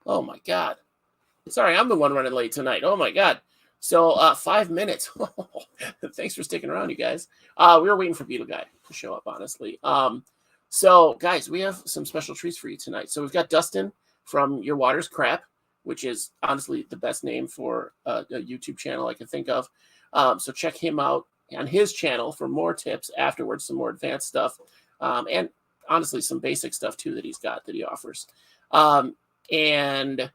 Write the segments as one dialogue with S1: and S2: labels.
S1: Oh my God. Sorry, I'm the one running late tonight. Oh my God. So 5 minutes. Thanks for sticking around, you guys. We were waiting for Beetle Guy to show up, honestly. So guys, we have some special treats for you tonight. So we've got Dustin from Your Water's Crap, which is honestly the best name for a YouTube channel I can think of. So check him out on his channel for more tips afterwards, some more advanced stuff, and honestly some basic stuff too that he offers. And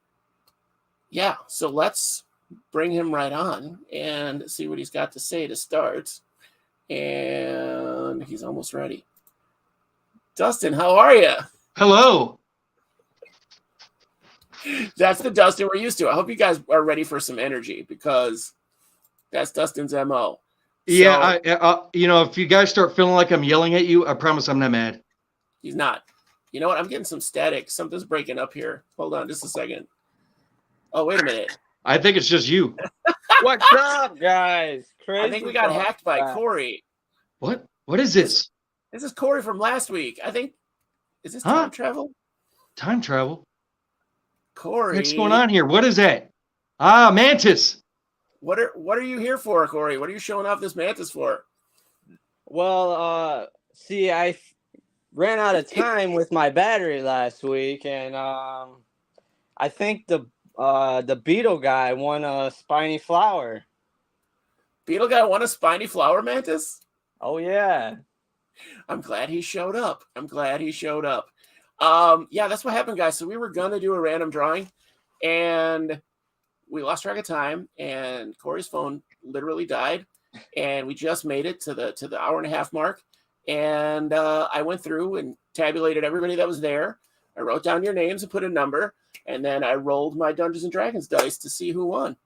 S1: yeah, so let's bring him right on and see what he's got to say to start. And he's almost ready. Dustin, how are you?
S2: Hello.
S1: That's the Dustin we're used to. I hope you guys are ready for some energy because that's Dustin's MO.
S2: Yeah, if you guys start feeling like I'm yelling at you, I promise I'm not mad.
S1: He's not. You know what? I'm getting some static. Something's breaking up here. Hold on just a second. Oh, wait a minute.
S2: I think it's just you.
S3: What's up, guys? Crazy.
S1: I think we got hacked by Corey.
S2: What? What is this?
S1: This is Corey from last week. I think. Is this time travel?
S2: Time travel?
S1: Corey.
S2: What's going on here? What is that? Ah, mantis.
S1: What are you here for, Corey? What are you showing off this mantis for?
S3: Well, see, I ran out of time with my battery last week, and I think the beetle guy won a spiny flower.
S1: Beetle guy won a spiny flower mantis?
S3: Oh yeah.
S1: I'm glad he showed up. Yeah, that's what happened, guys. So we were gonna do a random drawing, and we lost track of time, and Corey's phone literally died, and we just made it to the hour and a half mark. And I went through and tabulated everybody that was there. I wrote down your names and put a number, and then I rolled my Dungeons and Dragons dice to see who won.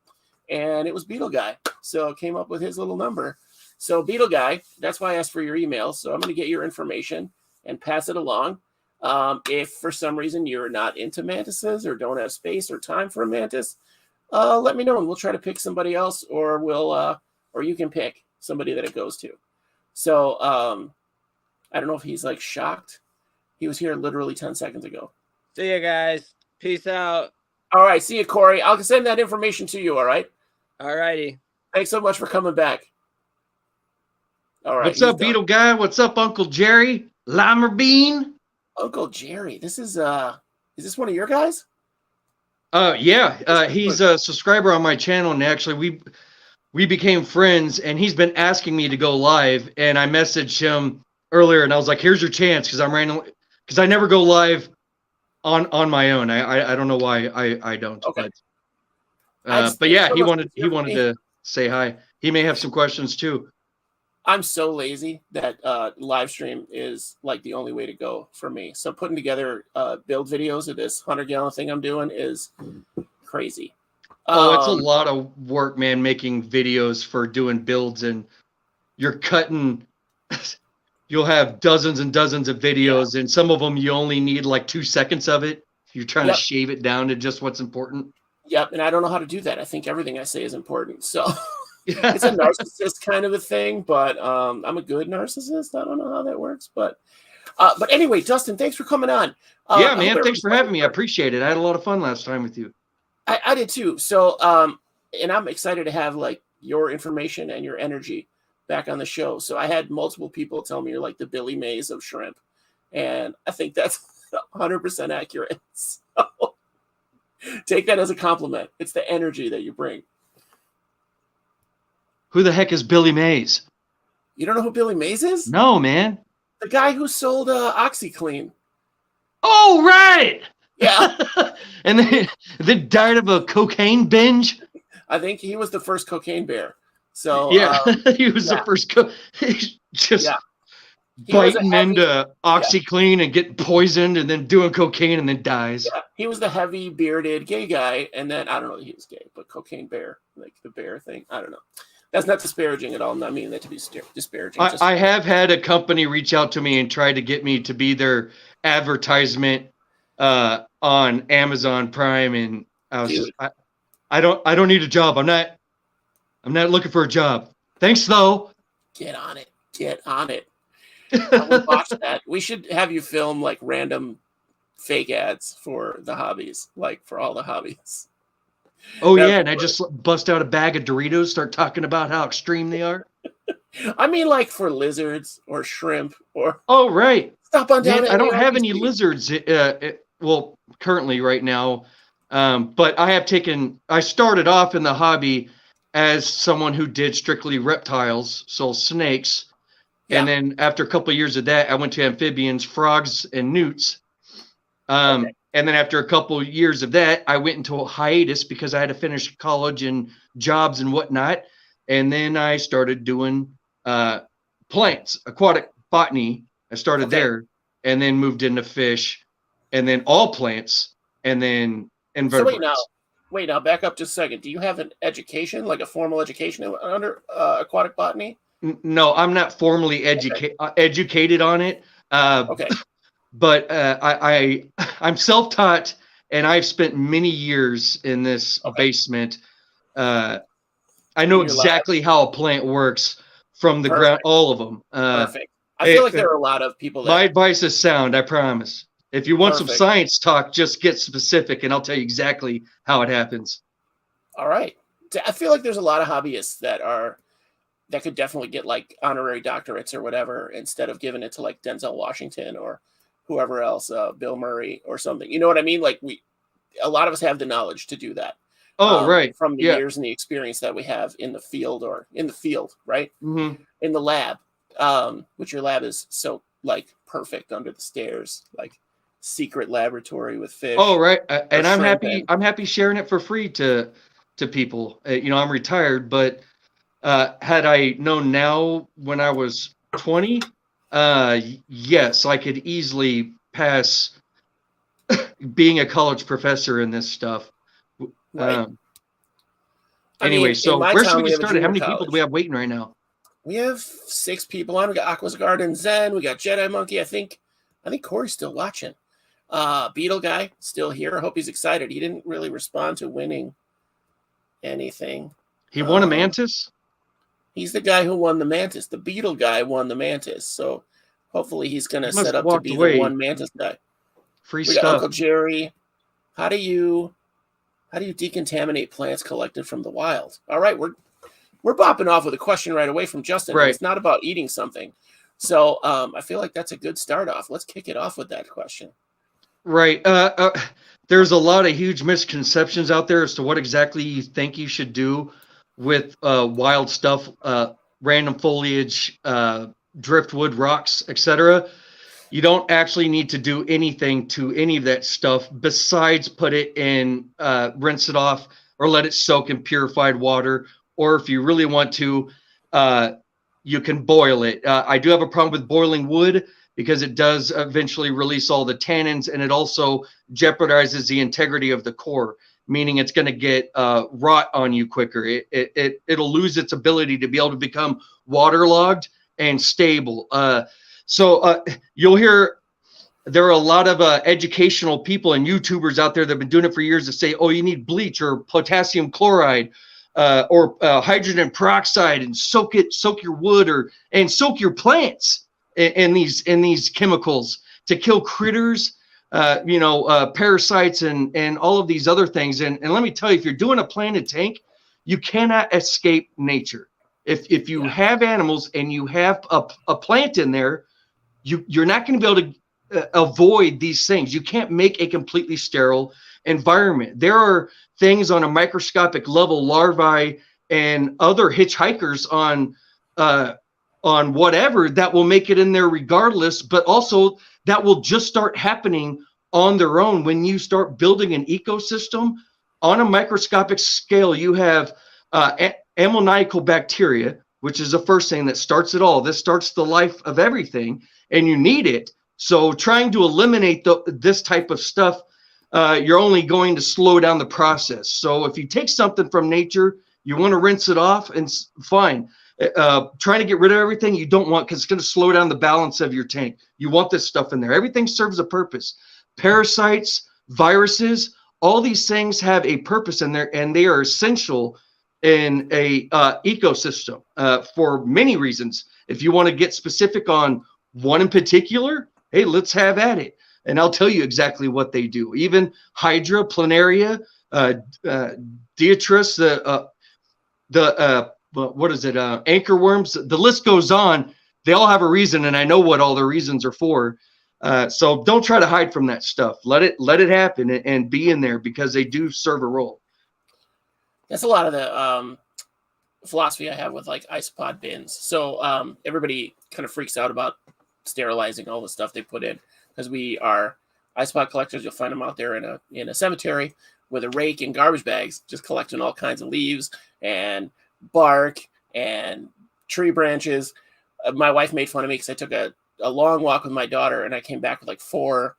S1: And it was Beetle Guy. So it came up with his little number. So Beetle Guy, that's why I asked for your email. So I'm going to get your information and pass it along. If for some reason you're not into mantises or don't have space or time for a mantis, let me know and we'll try to pick somebody else, or or you can pick somebody that it goes to. So I don't know if he's like shocked. He was here literally 10 seconds ago.
S3: See you guys. Peace out.
S1: All right. See you, Corey. I'll send that information to you. All right.
S3: All righty.
S1: Thanks so much for coming back. All right.
S2: What's up, Beetle Guy? What's up, Uncle Jerry? Lima Bean?
S1: Uncle Jerry. This is this one of your guys?
S2: Yeah. He's a subscriber on my channel, and actually we became friends, and he's been asking me to go live, and I messaged him earlier, and I was like, here's your chance, because I never go live on my own. I don't know why I don't.
S1: Okay.
S2: But yeah, he wanted to say hi. He may have some questions too.
S1: I'm so lazy that live stream is like the only way to go for me. So putting together build videos of this 100-gallon thing I'm doing is crazy.
S2: Oh, it's a lot of work, man, making videos for doing builds, and you're cutting. You'll have dozens and dozens of videos, and some of them you only need like 2 seconds of it. You're trying to shave it down to just what's important.
S1: Yep, and I don't know how to do that. I think everything I say is important. So it's a narcissist kind of a thing, but I'm a good narcissist. I don't know how that works, but anyway, Dustin, thanks for coming on.
S2: Yeah, man, thanks for having me. I appreciate it. I had a lot of fun last time with you.
S1: I did too. So, and I'm excited to have like your information and your energy back on the show. So I had multiple people tell me you're like the Billy Mays of shrimp, and I think that's 100% accurate. So take that as a compliment. It's the energy that you bring.
S2: Who the heck is Billy Mays?
S1: You don't know who Billy Mays is?
S2: No, man.
S1: The guy who sold OxyClean.
S2: Oh, right.
S1: Yeah.
S2: And then died of a cocaine binge.
S1: I think he was the first cocaine bear. So
S2: yeah, he was the first. Just biting into OxyClean and getting poisoned, and then doing cocaine, and then dies. Yeah,
S1: he was the heavy bearded gay guy, and then I don't know if he was gay, but cocaine bear, like the bear thing. I don't know. That's not disparaging at all. I'm not meaning that to be disparaging.
S2: I have had a company reach out to me and try to get me to be their advertisement on Amazon Prime, and I was just, I don't need a job. I'm not looking for a job. Thanks though.
S1: Get on it. I would watch that. We should have you film like random fake ads for the hobbies, like for all the hobbies.
S2: Oh yeah, and I just bust out a bag of Doritos, start talking about how extreme they are.
S1: I mean, like for lizards or shrimp or.
S2: Oh right.
S1: Stop on down.
S2: Man, I don't have any lizards. Well, currently right now, but I started off in the hobby as someone who did strictly reptiles, so snakes.
S1: Yeah.
S2: And then after a couple of years of that, I went to amphibians, frogs, and newts. And then after a couple of years of that, I went into a hiatus because I had to finish college and jobs and whatnot. And then I started doing plants, aquatic botany. I started there and then moved into fish and then all plants and then invertebrates.
S1: So wait now, back up just a second. Do you have an education, like a formal education under aquatic botany?
S2: No, I'm not formally educated on it.
S1: Okay.
S2: But I'm self-taught, and I've spent many years in this basement. I know exactly how a plant works from the ground, all of them.
S1: Perfect. I feel like there are a lot of people that...
S2: My advice is sound, I promise. If you want some science talk, just get specific, and I'll tell you exactly how it happens. All
S1: right. I feel like there's a lot of hobbyists that could definitely get like honorary doctorates or whatever instead of giving it to like Denzel Washington or whoever else, Bill Murray or something. You know what I mean? Like a lot of us have the knowledge to do that.
S2: Oh, right.
S1: From the years and the experience that we have in the field, right?
S2: Mm-hmm.
S1: In the lab, which your lab is so like perfect under the stairs, like secret laboratory with fish.
S2: Oh, right. And I'm happy sharing it for free to people. I'm retired, but had I known now when I was 20, yes, I could easily pass being a college professor in this stuff.
S1: Right.
S2: Anyway, so where should we get started? How many people do we have waiting right now?
S1: We have 6 people on. We got Aqua's Garden Zen. We got Jedi Monkey. I think Corey's still watching. Beetle Guy still here. I hope he's excited. He didn't really respond to winning anything.
S2: He won a mantis?
S1: He's the guy who won the mantis. The Beetle Guy won the mantis. So hopefully he's going to set up to be the one mantis guy.
S2: Free
S1: we
S2: stuff.
S1: Got Uncle Jerry. How do you decontaminate plants collected from the wild? All right, we're bopping off with a question right away from Justin. Right. It's not about eating something. So I feel like that's a good start off. Let's kick it off with that question.
S2: Right. There's a lot of huge misconceptions out there as to what exactly you think you should do with wild stuff, random foliage, driftwood, rocks, etc. You don't actually need to do anything to any of that stuff besides put it in, rinse it off, or let it soak in purified water. Or if you really want to, you can boil it. I do have a problem with boiling wood because it does eventually release all the tannins, and it also jeopardizes the integrity of the core, meaning it's going to get rot on you quicker. It'll lose its ability to be able to become waterlogged and stable. So you'll hear there are a lot of educational people and YouTubers out there that have been doing it for years that say, oh, you need bleach or potassium chloride or hydrogen peroxide and soak your wood and soak your plants in these chemicals to kill critters, parasites and all of these other things. And let me tell you, if you're doing a planted tank, you cannot escape nature. If you have animals and you have a plant in there, you're not going to be able to avoid these things. You can't make a completely sterile environment. There are things on a microscopic level, larvae and other hitchhikers on whatever that will make it in there regardless, but also that will just start happening on their own. When you start building an ecosystem on a microscopic scale, you have ammoniacal bacteria, which is the first thing that starts it all. This starts the life of everything, and you need it. So trying to eliminate this type of stuff, you're only going to slow down the process. So if you take something from nature, you want to rinse it off, and fine. Trying to get rid of everything you don't want, because it's going to slow down the balance of your tank. You want this stuff in there. Everything serves a purpose. Parasites, viruses, all these things have a purpose in there, and they are essential in a ecosystem for many reasons. If you want to get specific on one in particular, hey, let's have at it. and I'll tell you exactly what they do. Even Hydra, Planaria, Detritus, what is it? Anchor worms. The list goes on. They all have a reason, and I know what all the reasons are for. So don't try to hide from that stuff. Let it happen and be in there, because they do serve a role.
S1: That's a lot of the philosophy I have with like isopod bins. So everybody kind of freaks out about sterilizing all the stuff they put in, because we are isopod collectors. You'll find them out there in a cemetery with a rake and garbage bags, just collecting all kinds of leaves and bark and tree branches. My wife made fun of me because I took a long walk with my daughter, and I came back with like 4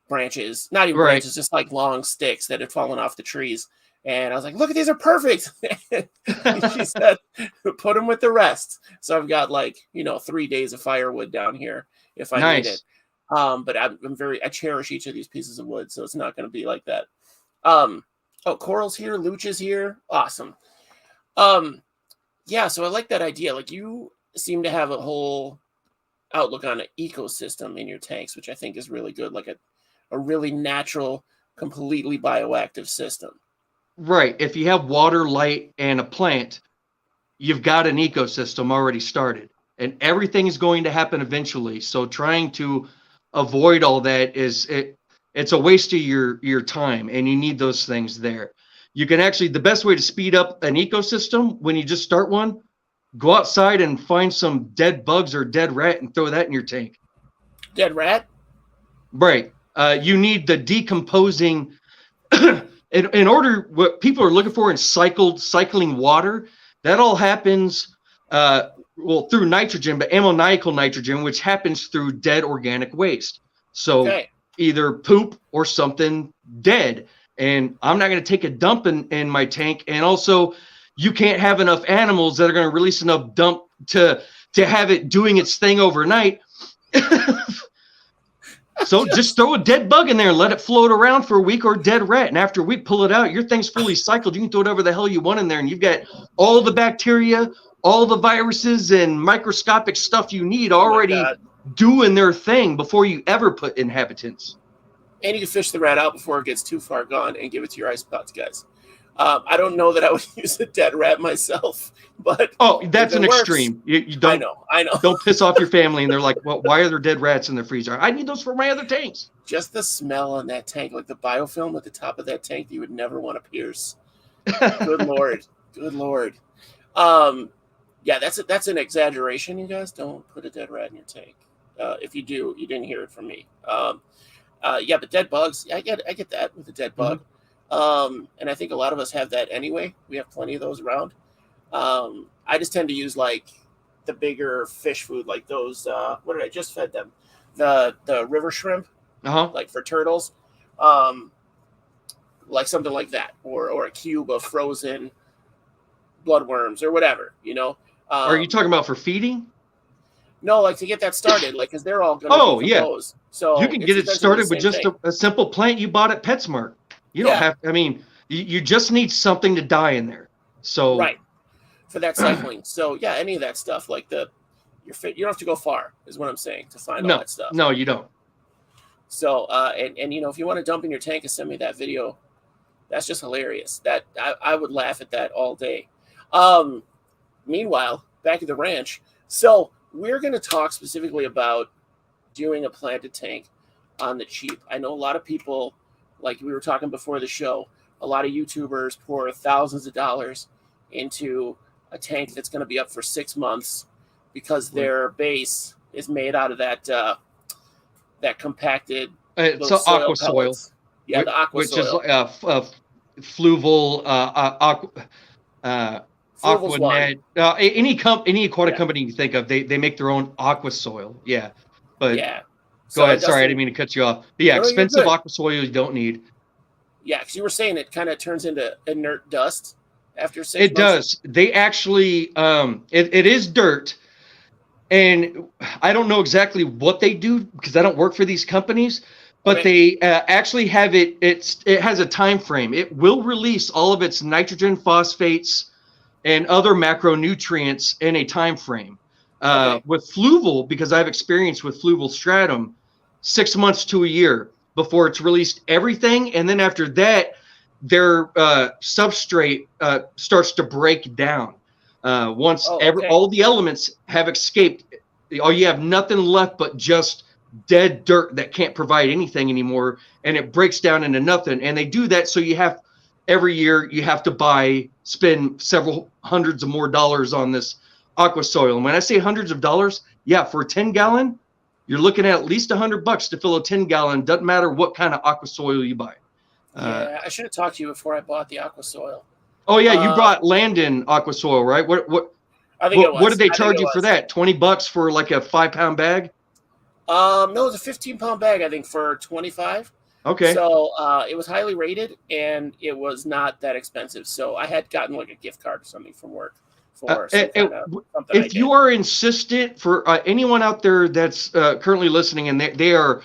S1: branches, not even branches, just like long sticks that had fallen off the trees. And I was like, look, these are perfect. She said, put them with the rest. So I've got 3 days of firewood down here if I need it. But I cherish each of these pieces of wood, so it's not going to be like that. Coral's here, Luch is here. Awesome. Yeah, so I like that idea. Like, you seem to have a whole outlook on an ecosystem in your tanks, which I think is really good, like a really natural, completely bioactive system.
S2: Right. If you have water, light, and a plant, you've got an ecosystem already started, and everything is going to happen eventually. So trying to avoid all that it's a waste of your time, and you need those things there. You can actually, the best way to speed up an ecosystem when you just start one, go outside and find some dead bugs or dead rat and throw that in your tank.
S1: Dead rat?
S2: Right. You need the decomposing. In order, what people are looking for in cycling water, that all happens through nitrogen, but ammoniacal nitrogen, which happens through dead organic waste. So either poop or something dead. And I'm not going to take a dump in my tank. And also, you can't have enough animals that are going to release enough dump to have it doing its thing overnight. So just throw a dead bug in there and let it float around for a week, or a dead rat. And after a week, pull it out. Your thing's fully cycled. You can throw whatever the hell you want in there, and you've got all the bacteria, all the viruses, and microscopic stuff you need already doing their thing before you ever put inhabitants.
S1: And you can fish the rat out before it gets too far gone and give it to your isopods, guys. I don't know that I would use a dead rat myself, but
S2: that's an extreme. You don't.
S1: I know.
S2: Don't piss off your family, and they're like, "Well, why are there dead rats in the freezer? I need those for my other tanks."
S1: Just the smell on that tank, like the biofilm at the top of that tank, you would never want to pierce. Good lord, good lord. Yeah, that's an exaggeration. You guys, don't put a dead rat in your tank. If you do, you didn't hear it from me. Yeah, but dead bugs, I get that with a dead bug. Mm-hmm. And I think a lot of us have that anyway. We have plenty of those around. I just tend to use like the bigger fish food, like those. What did I just fed them? The river shrimp, like for turtles, like something like that, or a cube of frozen bloodworms or whatever.
S2: Are you talking about for feeding?
S1: No, like to get that started, like because they're all going to decompose. So
S2: you can get it started with just a simple plant you bought at PetSmart. You don't have. I mean, you just need something to die in there. So
S1: for that cycling. So yeah, any of that stuff, like you don't have to go far, is what I'm saying, to find all that stuff.
S2: No, you don't.
S1: So and if you want to dump in your tank and send me that video, that's just hilarious. That I would laugh at that all day. Meanwhile, back at the ranch. So we're going to talk specifically about doing a planted tank on the cheap. I know a lot of people, like we were talking before the show, a lot of YouTubers pour thousands of dollars into a tank that's going to be up for 6 months because their base is made out of that compacted
S2: aqua soil.
S1: Yeah, the aqua soil.
S2: Which is fluval, aqua net. Any aquatic company you think of, they make their own aqua soil. Yeah. But go ahead. Sorry, I didn't mean to cut you off. But yeah, expensive aqua soil you don't need.
S1: Yeah, because you were saying it kind of turns into inert dust after 6 months.
S2: It does. They actually, it is dirt. And I don't know exactly what they do because I don't work for these companies, but they actually have it. It has a time frame. It will release all of its nitrogen, phosphates, and other macronutrients in a time frame. With fluval, because I have experience with fluval stratum, 6 months to a year before it's released everything. And then after that, their substrate starts to break down. Once all the elements have escaped, you have nothing left but just dead dirt that can't provide anything anymore, and it breaks down into nothing. And they do that so every year you have to spend several hundreds of more dollars on this aqua soil. And when I say hundreds of dollars, yeah, for a 10-gallon, you're looking at least $100 to fill a 10-gallon. Doesn't matter what kind of aqua soil you buy.
S1: Yeah, I should have talked to you before I bought the aqua soil.
S2: Oh yeah, you bought Landon aqua soil, right? What did they charge you for that? $20 for like a 5-pound bag?
S1: No, it was a 15-pound bag, I think, for $25.
S2: Okay.
S1: So it was highly rated, and it was not that expensive. So I had gotten like a gift card or something from work for something.
S2: If you are insistent, for anyone out there that's currently listening and they are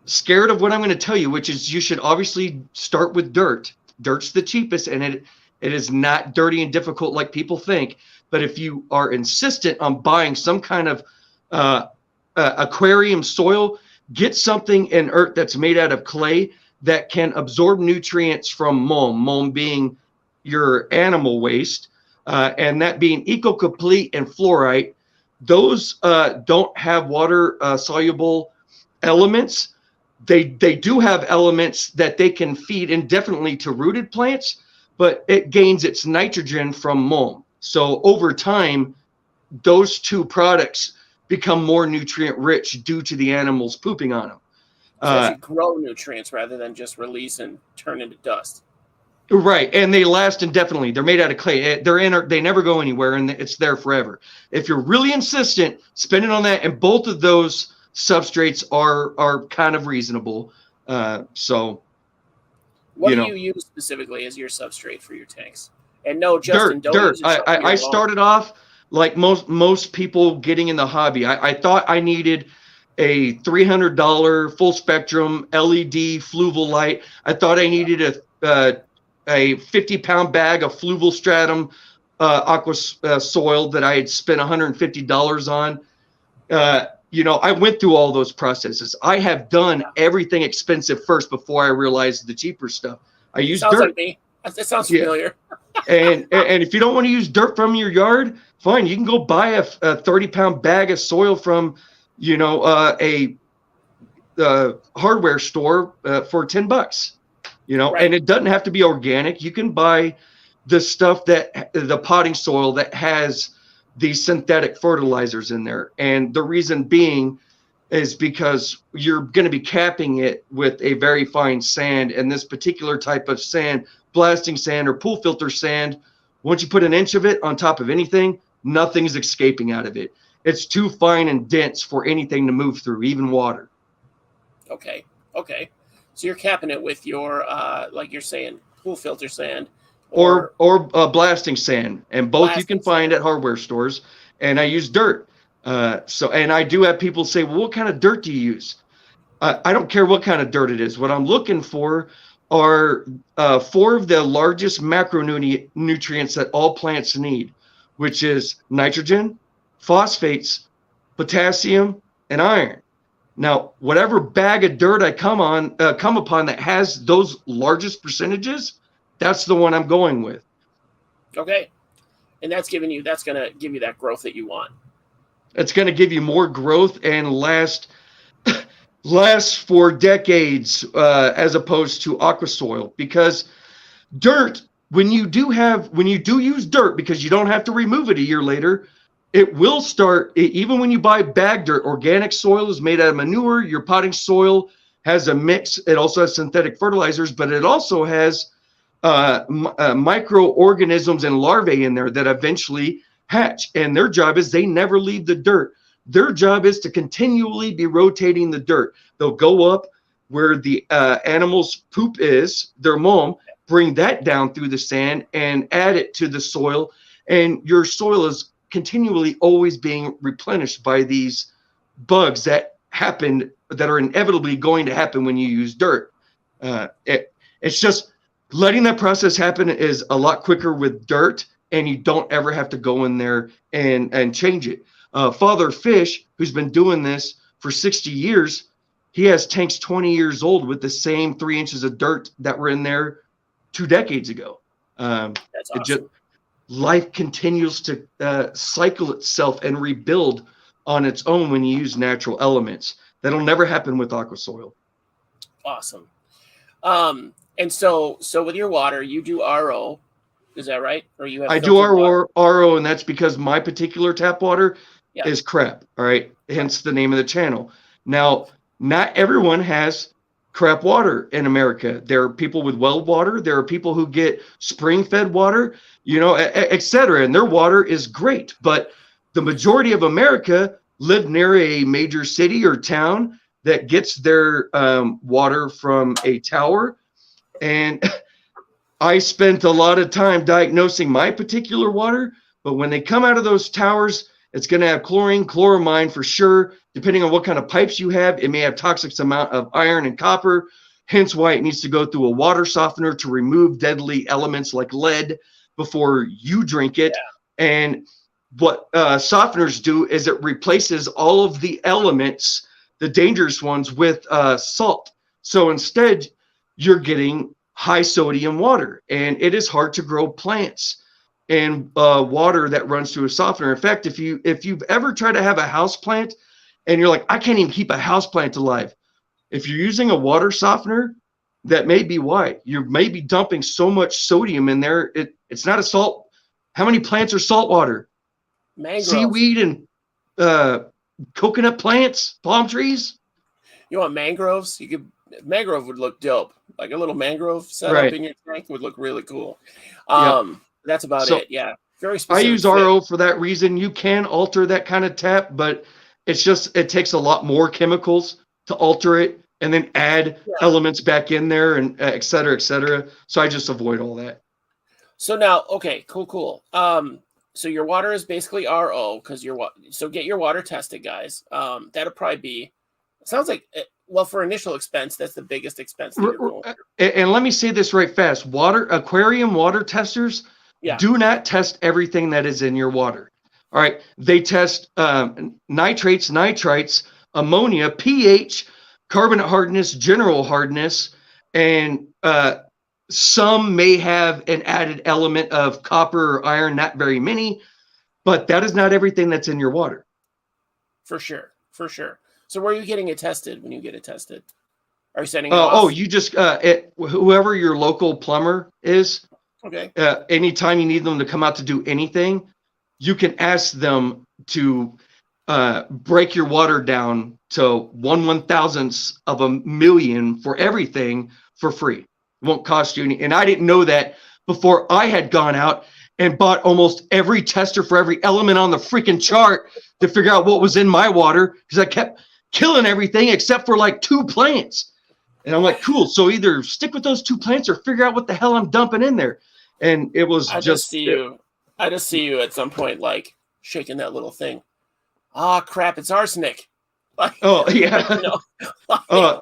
S2: scared of what I'm going to tell you, which is you should obviously start with dirt. Dirt's the cheapest, and it is not dirty and difficult like people think. But if you are insistent on buying some kind of aquarium soil, get something in earth that's made out of clay that can absorb nutrients from mulm being your animal waste, and that being EcoComplete and fluorite. Those don't have water soluble elements. They do have elements that they can feed indefinitely to rooted plants, but it gains its nitrogen from mulm. So over time, those two products become more nutrient rich due to the animals pooping on them.
S1: So actually grow nutrients rather than just release and turn into dust.
S2: Right, and they last indefinitely. They're made out of clay. They never go anywhere, and it's there forever. If you're really insistent, spend it on that, and both of those substrates are kind of reasonable. So,
S1: what do you use specifically as your substrate for your tanks? And no, Justin,
S2: dirt. I started off like most people getting in the hobby. I thought I needed a $300 full spectrum LED fluval light. I thought I needed a 50-pound bag of fluval stratum aqua soil that I had spent $150 on. I went through all those processes. I have done everything expensive first before I realized the cheaper stuff. I use dirt.
S1: Like me. That sounds familiar.
S2: and if you don't want to use dirt from your yard, fine. You can go buy a 30-pound bag of soil from, a hardware store for $10.
S1: Right.
S2: And it doesn't have to be organic. You can buy the stuff the potting soil that has these synthetic fertilizers in there. And the reason being is because you're going to be capping it with a very fine sand. And this particular type of sand, blasting sand or pool filter sand, once you put an inch of it on top of anything, nothing's escaping out of it. It's too fine and dense for anything to move through, even water.
S1: Okay. So you're capping it with your, like you're saying, pool filter sand.
S2: Or blasting sand, and both you can find at hardware stores. And I use dirt. And I do have people say, well, what kind of dirt do you use? I don't care what kind of dirt it is. What I'm looking for are 4 of the largest macronutrients that all plants need, which is nitrogen, phosphates, potassium, and iron. Now, whatever bag of dirt I come upon that has those largest percentages, that's the one I'm going with.
S1: Okay. And that's going to give you that growth that you want.
S2: It's going to give you more growth and last for decades, as opposed to aqua soil. Because dirt, when you do use dirt, because you don't have to remove it a year later, it will start, even when you buy bag dirt. Organic soil is made out of manure. Your potting soil has a mix. It also has synthetic fertilizers, but it also has microorganisms and larvae in there that eventually hatch. And their job is they never leave the dirt. Their job is to continually be rotating the dirt. They'll go up where the animal's poop is, their mulm, bring that down through the sand and add it to the soil. And your soil is continually always being replenished by these bugs that are inevitably going to happen when you use dirt. It's just letting that process happen is a lot quicker with dirt, and you don't ever have to go in there and change it. Father Fish, who's been doing this for 60 years, he has tanks 20 years old with the same 3 inches of dirt that were in there 2 decades ago.
S1: That's
S2: It just
S1: awesome.
S2: life continues to cycle itself and rebuild on its own when you use natural elements. That'll never happen with aqua soil.
S1: Awesome. And so with your water, you do RO, is that right? Or you have
S2: I do
S1: filtered water?
S2: RO, and that's because my particular tap water
S1: Yeah.
S2: is crap. All right, hence the name of the channel. Now, not everyone has crap water in America. There are people with well water. There are people who get spring-fed water, et cetera, and their water is great. But the majority of America live near a major city or town that gets their water from a tower. And I spent a lot of time diagnosing my particular water, but when they come out of those towers, it's going to have chlorine, chloramine for sure. Depending on what kind of pipes you have, it may have toxic amount of iron and copper, hence why it needs to go through a water softener to remove deadly elements like lead before you drink it. Yeah. And what softeners do is it replaces all of the elements, the dangerous ones, with salt. So instead, you're getting high sodium water, and it is hard to grow plants and water that runs through a softener. In fact, if you've ever tried to have a house plant and you're like, I can't even keep a house plant alive, if you're using a water softener, that may be why. You may be dumping so much sodium in there. It's not a salt. How many plants are saltwater?
S1: Mangrove.
S2: Seaweed and coconut plants, palm trees.
S1: You want mangroves? Mangrove would look dope. Like a little mangrove setup in your tank would look really cool. That's about it. Yeah. Very specific.
S2: I use RO for that reason. You can alter that kind of tap, but it takes a lot more chemicals to alter it and then add elements back in there and et cetera, et cetera. So I just avoid all that.
S1: So now, okay, cool. So your water is basically RO so get your water tested, guys. That'll probably be, sounds like, well, for initial expense, that's the biggest expense that you're going through.
S2: And let me say this right fast. Aquarium water testers do not test everything that is in your water. All right. They test nitrates, nitrites, ammonia, pH, carbonate hardness, general hardness, and some may have an added element of copper or iron, not very many, but that is not everything that's in your water.
S1: For sure. So where are you getting it tested when you get it tested? Are you sending it off?
S2: You just whoever your local plumber is.
S1: Okay.
S2: Anytime you need them to come out to do anything, you can ask them to break your water down to 1/1000th of a million for everything for free. It won't cost you any. And I didn't know that before I had gone out and bought almost every tester for every element on the freaking chart to figure out what was in my water, because I kept killing everything except for like 2 plants. And I'm like, cool. So either stick with those 2 plants or figure out what the hell I'm dumping in there. And it was
S1: I just see you at some point like shaking that little thing. Crap, it's arsenic.
S2: Oh yeah.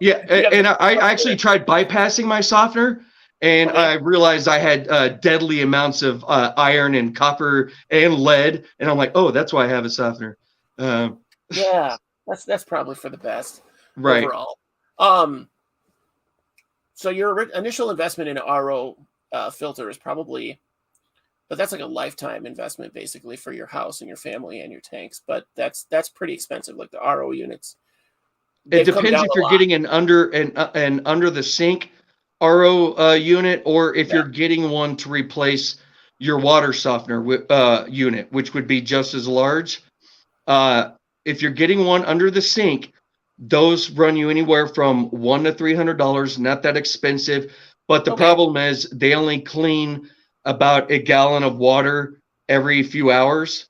S2: And I actually tried bypassing my softener, and I realized I had deadly amounts of iron and copper and lead, and I'm like, oh, that's why I have a softener.
S1: Yeah, that's probably for the best overall. So your initial investment in an RO filter is probably, but that's like a lifetime investment basically for your house and your family and your tanks. But that's pretty expensive, like the RO units.
S2: It depends if you're getting an under the sink RO unit, or if you're getting one to replace your water softener unit, which would be just as large. If you're getting one under the sink, those run you anywhere from $100 to $300, not that expensive. But the problem is they only clean about a gallon of water every few hours.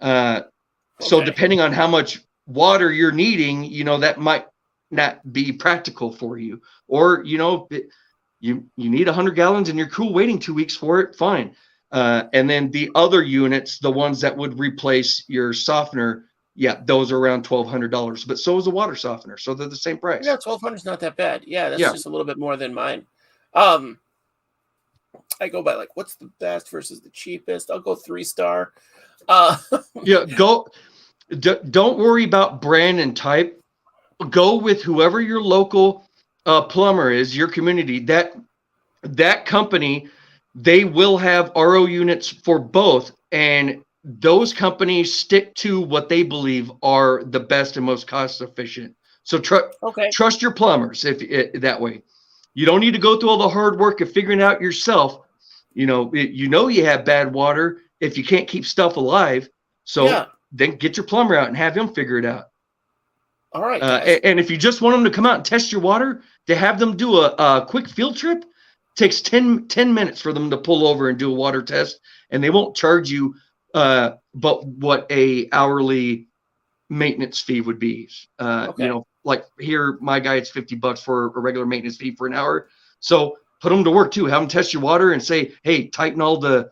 S2: So depending on how much water you're needing, that might not be practical for you. Or, you need 100 gallons and you're cool waiting 2 weeks for it, fine. And then the other units, the ones that would replace your softener, those are around $1,200. But so is a water softener, so they're the same price.
S1: Yeah, $1,200 is not that bad. Yeah, that's just a little bit more than mine. I go by like, what's the best versus the cheapest? I'll go 3-star.
S2: Don't worry about brand and type. go with whoever your local plumber is, your community. That company, they will have RO units for both, and those companies stick to what they believe are the best and most cost efficient. So
S1: Okay.
S2: trust your plumbers that way. You don't need to go through all the hard work of figuring it out yourself. You have bad water if you can't keep stuff alive. So then get your plumber out and have him figure it out.
S1: All right.
S2: And if you just want them to come out and test your water, to have them do a quick field trip, takes 10 minutes for them to pull over and do a water test, and they won't charge you but what a hourly maintenance fee would be. Like here, my guy, it's $50 for a regular maintenance fee for an hour. So put them to work too. Have them test your water and say, hey, tighten all the,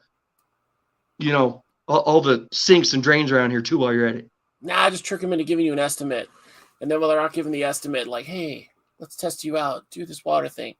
S2: all the sinks and drains around here too while you're at it.
S1: Nah, just trick them into giving you an estimate. And then while they're not giving the estimate, like, hey, let's test you out, do this water thing.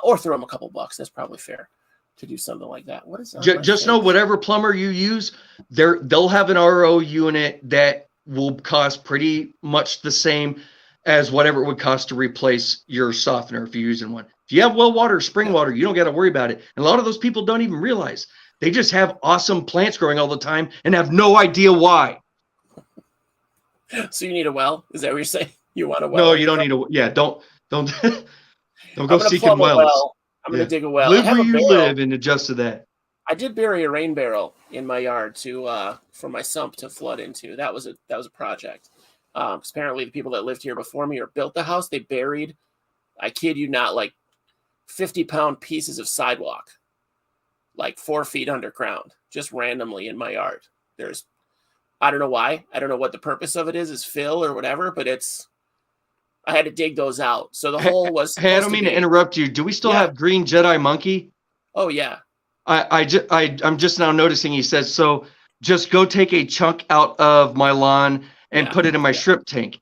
S1: Or throw them a couple bucks. That's probably fair to do something like that. What is
S2: just know whatever plumber you use, they'll have an RO unit that will cost pretty much the same as whatever it would cost to replace your softener if you're using one. If you have well water, spring water, you don't got to worry about it. And a lot of those people don't even realize they just have awesome plants growing all the time and have no idea why.
S1: So you need a well? Is that what you're saying? You want a well?
S2: No, you don't need a. Yeah, don't don't go seeking wells.
S1: Well. I'm going to dig a well.
S2: Live where you live and adjust to that.
S1: I did bury a rain barrel in my yard for my sump to flood into. That was a project. Because apparently the people that lived here before me or built the house, they buried, I kid you not, like 50-pound pieces of sidewalk, like 4 feet underground, just randomly in my yard. I don't know why. I don't know what the purpose of it is fill or whatever, but I had to dig those out. So the hole was.
S2: Hey, I don't mean to interrupt you. Do we still have Green Jedi Monkey?
S1: Oh yeah.
S2: I'm just now noticing. He says, so just go take a chunk out of my lawn and put it in my shrimp tank.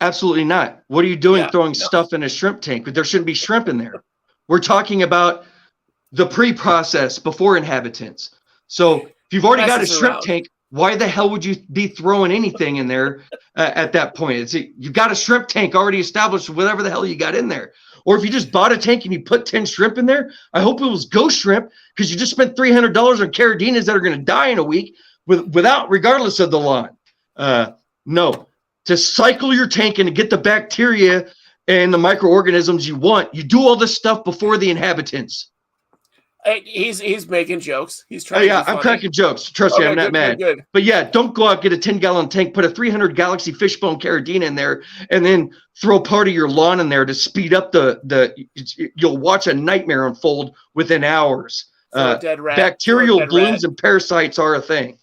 S2: Absolutely not. What are you doing throwing stuff in a shrimp tank? There shouldn't be shrimp in there. We're talking about the pre-process before inhabitants. So if you've already got a shrimp tank, why the hell would you be throwing anything in there at that point? You've got a shrimp tank already established, whatever the hell you got in there. Or if you just bought a tank and you put 10 shrimp in there, I hope it was ghost shrimp because you just spent $300 on caradinas that are going to die in a week regardless of the lawn. No, to cycle your tank and to get the bacteria and the microorganisms you want, you do all this stuff before the inhabitants.
S1: He's making jokes. He's trying.
S2: I'm cracking jokes. Trust me, I'm not mad.
S1: Good.
S2: But yeah, don't go out, get a 10-gallon tank, put a 300 Galaxy Fishbone Carradine in there, and then throw part of your lawn in there to speed up you'll watch a nightmare unfold within hours.
S1: Dead rat,
S2: bacterial blooms and parasites are a thing.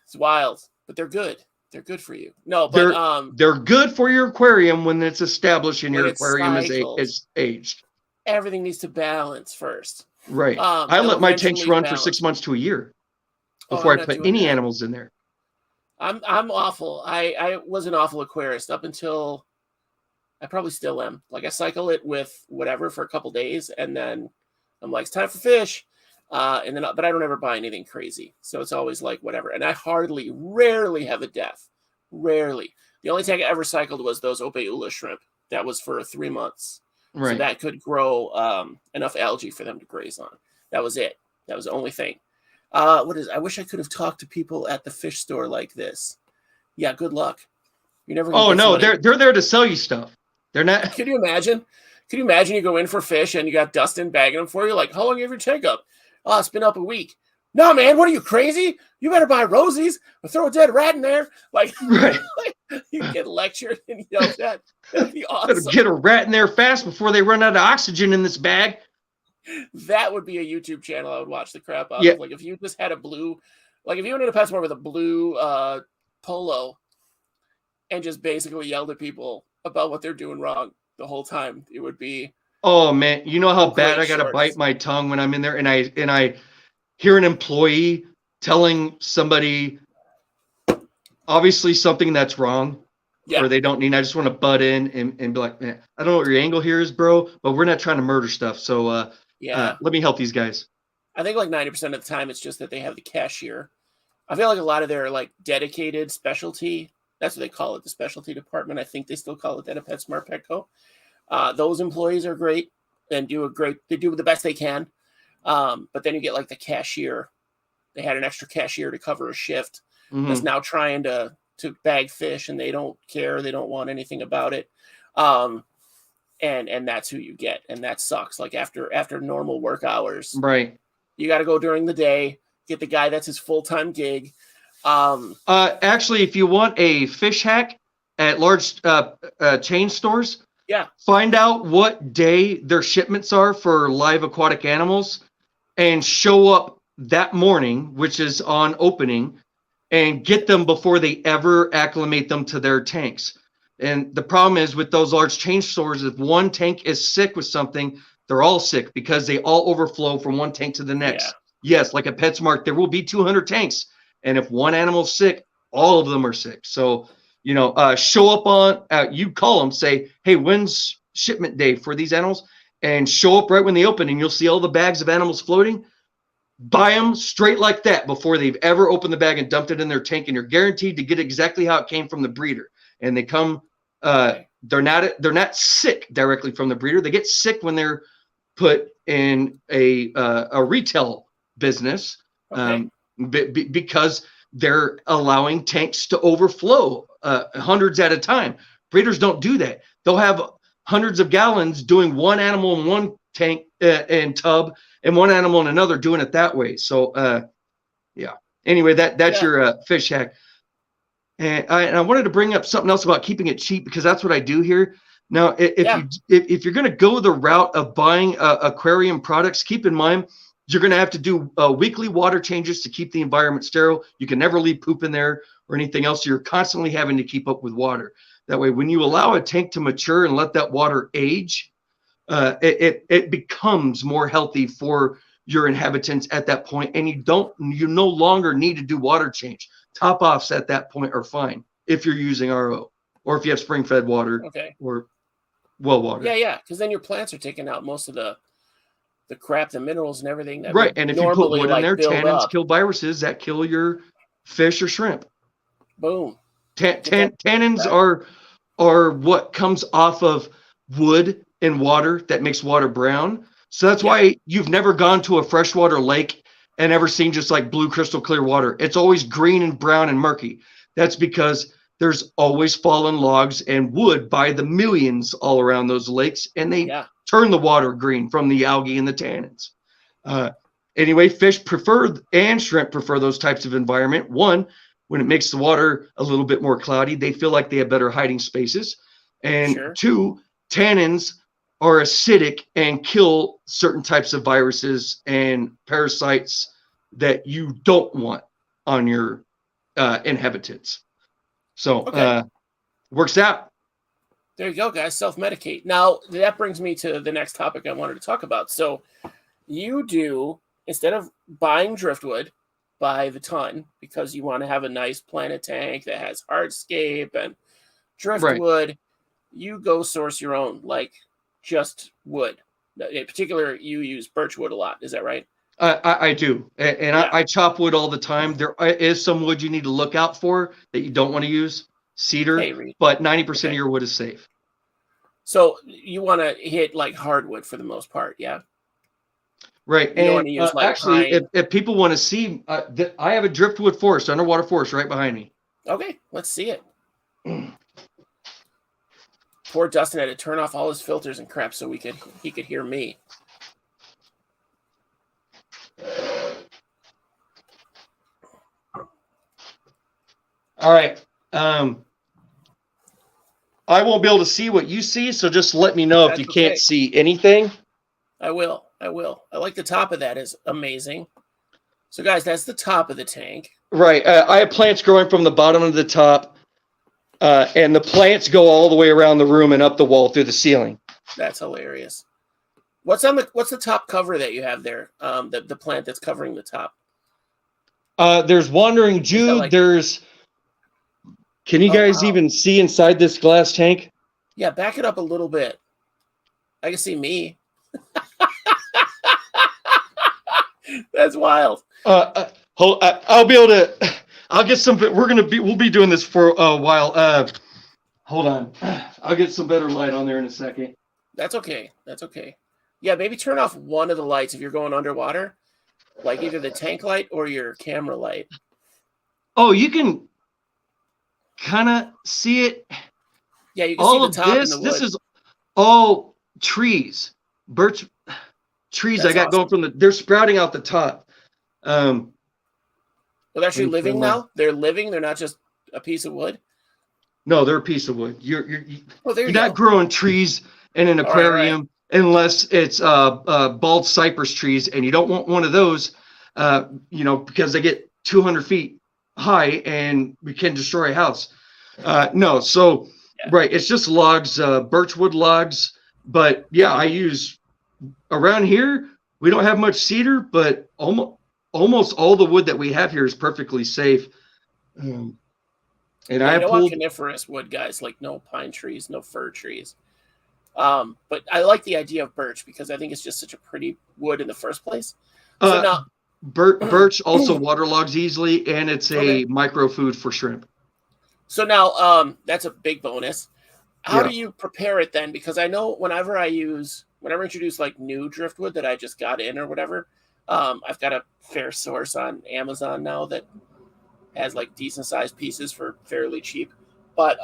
S1: It's wild, but they're good. They're good for you. No, but
S2: they're good for your aquarium when it's established and your aquarium is aged.
S1: Everything needs to balance first.
S2: Right. I let my tanks run for 6 months to a year before I put any animals in there.
S1: I'm awful. I was an awful aquarist up until I probably still am. Like I cycle it with whatever for a couple days, and then I'm like, it's time for fish. But I don't ever buy anything crazy. So it's always like whatever. And I rarely have a death. Rarely. The only tank I ever cycled was those Opeula shrimp. That was for 3 months. Right. So that could grow enough algae for them to graze on. That was it. That was the only thing. I wish I could have talked to people at the fish store like this. Yeah, good luck. You're never.
S2: Oh no, they're there to sell you stuff. They're not.
S1: Could you imagine? Could you imagine you go in for fish and you got Dustin bagging them for you? Like, how long have your tank up? Oh, it's been up a week. No, man, what are you, crazy? You better buy Rosie's or throw a dead rat in there. Like,
S2: right.
S1: You get lectured and yelled at. That'd be awesome.
S2: Better get a rat in there fast before they run out of oxygen in this bag.
S1: That would be a YouTube channel I would watch the crap out of. Like, if you just had a blue, like if you went in a pet store with a blue polo and just basically yelled at people about what they're doing wrong the whole time, it would be. Oh
S2: man, you know how bad I gotta bite my tongue when I'm in there and I hear an employee telling somebody obviously something that's wrong or they don't need. I just want to butt in and be like, man, I don't know what your angle here is, bro, but we're not trying to murder stuff. So let me help these guys.
S1: I think like 90% of the time it's just that they have the cashier. I feel like a lot of their like dedicated specialty That's what they call it, the specialty department. I think they still call it that at PetSmart Petco. Those employees are great and they do the best they can. But then you get like the cashier. They had an extra cashier to cover a shift that's now trying to bag fish, and they don't care. They don't want anything about it. And that's who you get. And that sucks. Like after normal work hours,
S2: right.
S1: You got to go during the day, get the guy that's his full-time gig.
S2: Actually, if you want a fish hack at large chain stores, find out what day their shipments are for live aquatic animals and show up that morning, which is on opening, and get them before they ever acclimate them to their tanks. And the problem is with those large chain stores, if one tank is sick with something, they're all sick because they all overflow from one tank to the next.
S1: Yeah.
S2: Yes, like at PetSmart, there will be 200 tanks. And if one animal's sick, all of them are sick. So, show up on, you call them, say, hey, when's shipment day for these animals? And show up right when they open, and you'll see all the bags of animals floating. Buy them straight like that before they've ever opened the bag and dumped it in their tank. And you're guaranteed to get exactly how it came from the breeder. And they come, they're not sick directly from the breeder. They get sick when they're put in a retail business. Because they're allowing tanks to overflow hundreds at a time. Breeders don't do that. They'll have hundreds of gallons doing one animal in one tank and tub and one animal in another, doing it that way. So, Anyway, that's your fish hack. And I wanted to bring up something else about keeping it cheap, because that's what I do here. Now, if you're going to go the route of buying aquarium products, keep in mind, you're going to have to do weekly water changes to keep the environment sterile. You can never leave poop in there or anything else. So you're constantly having to keep up with water. That way, when you allow a tank to mature and let that water age, it becomes more healthy for your inhabitants at that point. And you no longer need to do water change. Top offs at that point are fine if you're using RO or if you have spring fed water or well water.
S1: Yeah. Because then your plants are taking out most of the crap, the minerals and everything that
S2: and if you put wood in there, tannins kill viruses that kill your fish or shrimp.
S1: Boom.
S2: Tannins are what comes off of wood and water that makes water brown. So that's why you've never gone to a freshwater lake and ever seen just like blue crystal clear water. It's always green and brown and murky. That's because there's always fallen logs and wood by the millions all around those lakes, and they turn the water green from the algae and the tannins. Anyway, fish and shrimp prefer those types of environment. One, when it makes the water a little bit more cloudy, they feel like they have better hiding spaces. And two, tannins are acidic and kill certain types of viruses and parasites that you don't want on your inhabitants. So works out.
S1: There you go, guys. Self-medicate. Now, that brings me to the next topic I wanted to talk about. So you do, instead of buying driftwood by the ton, because you want to have a nice planted tank that has hardscape and driftwood, you go source your own, like just wood. In particular, you use birch wood a lot. Is that right?
S2: I do. And I chop wood all the time. There is some wood you need to look out for that you don't want to use. Cedar, but 90% of your wood is safe.
S1: So you want to hit like hardwood for the most part, yeah?
S2: Right.
S1: You don't want to use like
S2: actually, if people want to see, I have a driftwood forest, underwater forest right behind me.
S1: Okay, let's see it. Poor Dustin had to turn off all his filters and crap so he could hear me.
S2: All right. I won't be able to see what you see, so just let me know if you can't see anything.
S1: I will. I like the top of that is amazing. So, guys, that's the top of the tank.
S2: Right. I have plants growing from the bottom to the top, and the plants go all the way around the room and up the wall through the ceiling.
S1: That's hilarious. What's the top cover that you have there? The plant that's covering the top.
S2: There's Wandering Jude. Can you guys even see inside this glass tank?
S1: Yeah, back it up a little bit. I can see me. That's wild.
S2: I'll be able to. I'll get some. We'll be doing this for a while. Hold on. I'll get some better light on there in a second.
S1: That's okay. That's okay. Yeah, maybe turn off one of the lights if you're going underwater, like either the tank light or your camera light.
S2: Oh, you can kind of see it.
S1: Yeah, you can
S2: All
S1: see
S2: of
S1: the top
S2: this.
S1: and the wood.
S2: This is all trees, birch trees.
S1: That's
S2: I got
S1: awesome.
S2: going from they're sprouting out the top.
S1: Well, they're actually
S2: Let me
S1: living
S2: find my-
S1: now. They're living. They're not just a piece of wood.
S2: No, they're a piece of wood.
S1: Oh, there
S2: You're
S1: you
S2: not
S1: go.
S2: growing trees in an
S1: All right, all right.
S2: aquarium unless it's bald cypress trees, and you don't want one of those, because they get 200 feet high and we can destroy a house. No, so right, it's just logs, birchwood logs. But yeah, I use around here. We don't have much cedar, but almost all the wood that we have here is perfectly safe. And
S1: Yeah,
S2: I
S1: you don't
S2: pulled.
S1: want coniferous wood, guys, like no pine trees, no fir trees. But I like the idea of birch because I think it's just such a pretty wood in the first place. So now,
S2: Birch also waterlogs easily, and it's
S1: Okay.
S2: a micro food for shrimp.
S1: so now, that's a big bonus. How
S2: Yeah.
S1: do you prepare it then? Because I know whenever I introduce like new driftwood that I just got in or whatever, I've got a fair source on Amazon now that has like decent sized pieces for fairly cheap, but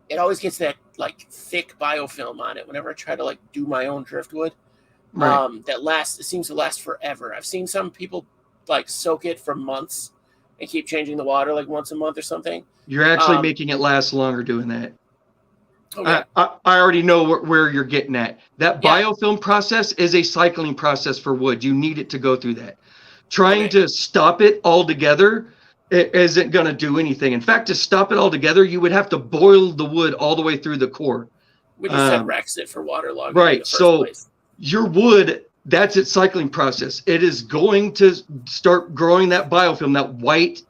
S1: it always gets that like thick biofilm on it whenever I try to like do my own driftwood.
S2: Right.
S1: It seems to last forever. I've seen some people like soak it for months and keep changing the water like once a month or something.
S2: You're actually making it last longer doing that.
S1: Okay.
S2: I already know where you're getting at. That
S1: Yeah.
S2: biofilm process is a cycling process for wood. You need it to go through that. Trying
S1: Okay.
S2: to stop it altogether isn't going to do anything. In fact, to stop it altogether, you would have to boil the wood all the way through the core.
S1: We just said Rex it for waterlogging
S2: right,
S1: in the first
S2: so-
S1: place.
S2: Your wood, that's its cycling process. It is going to start growing that biofilm, that white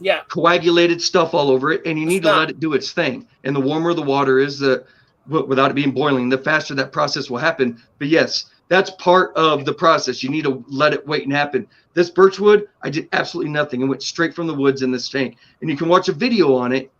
S1: Yeah.
S2: coagulated stuff all over it, and you need to
S1: not-
S2: let it do its thing. And the warmer the water is, without it being boiling, the faster that process will happen. But yes, that's part of the process. You need to let it wait and happen. This birchwood, I did absolutely nothing. It went straight from the woods in this tank. And you can watch a video on it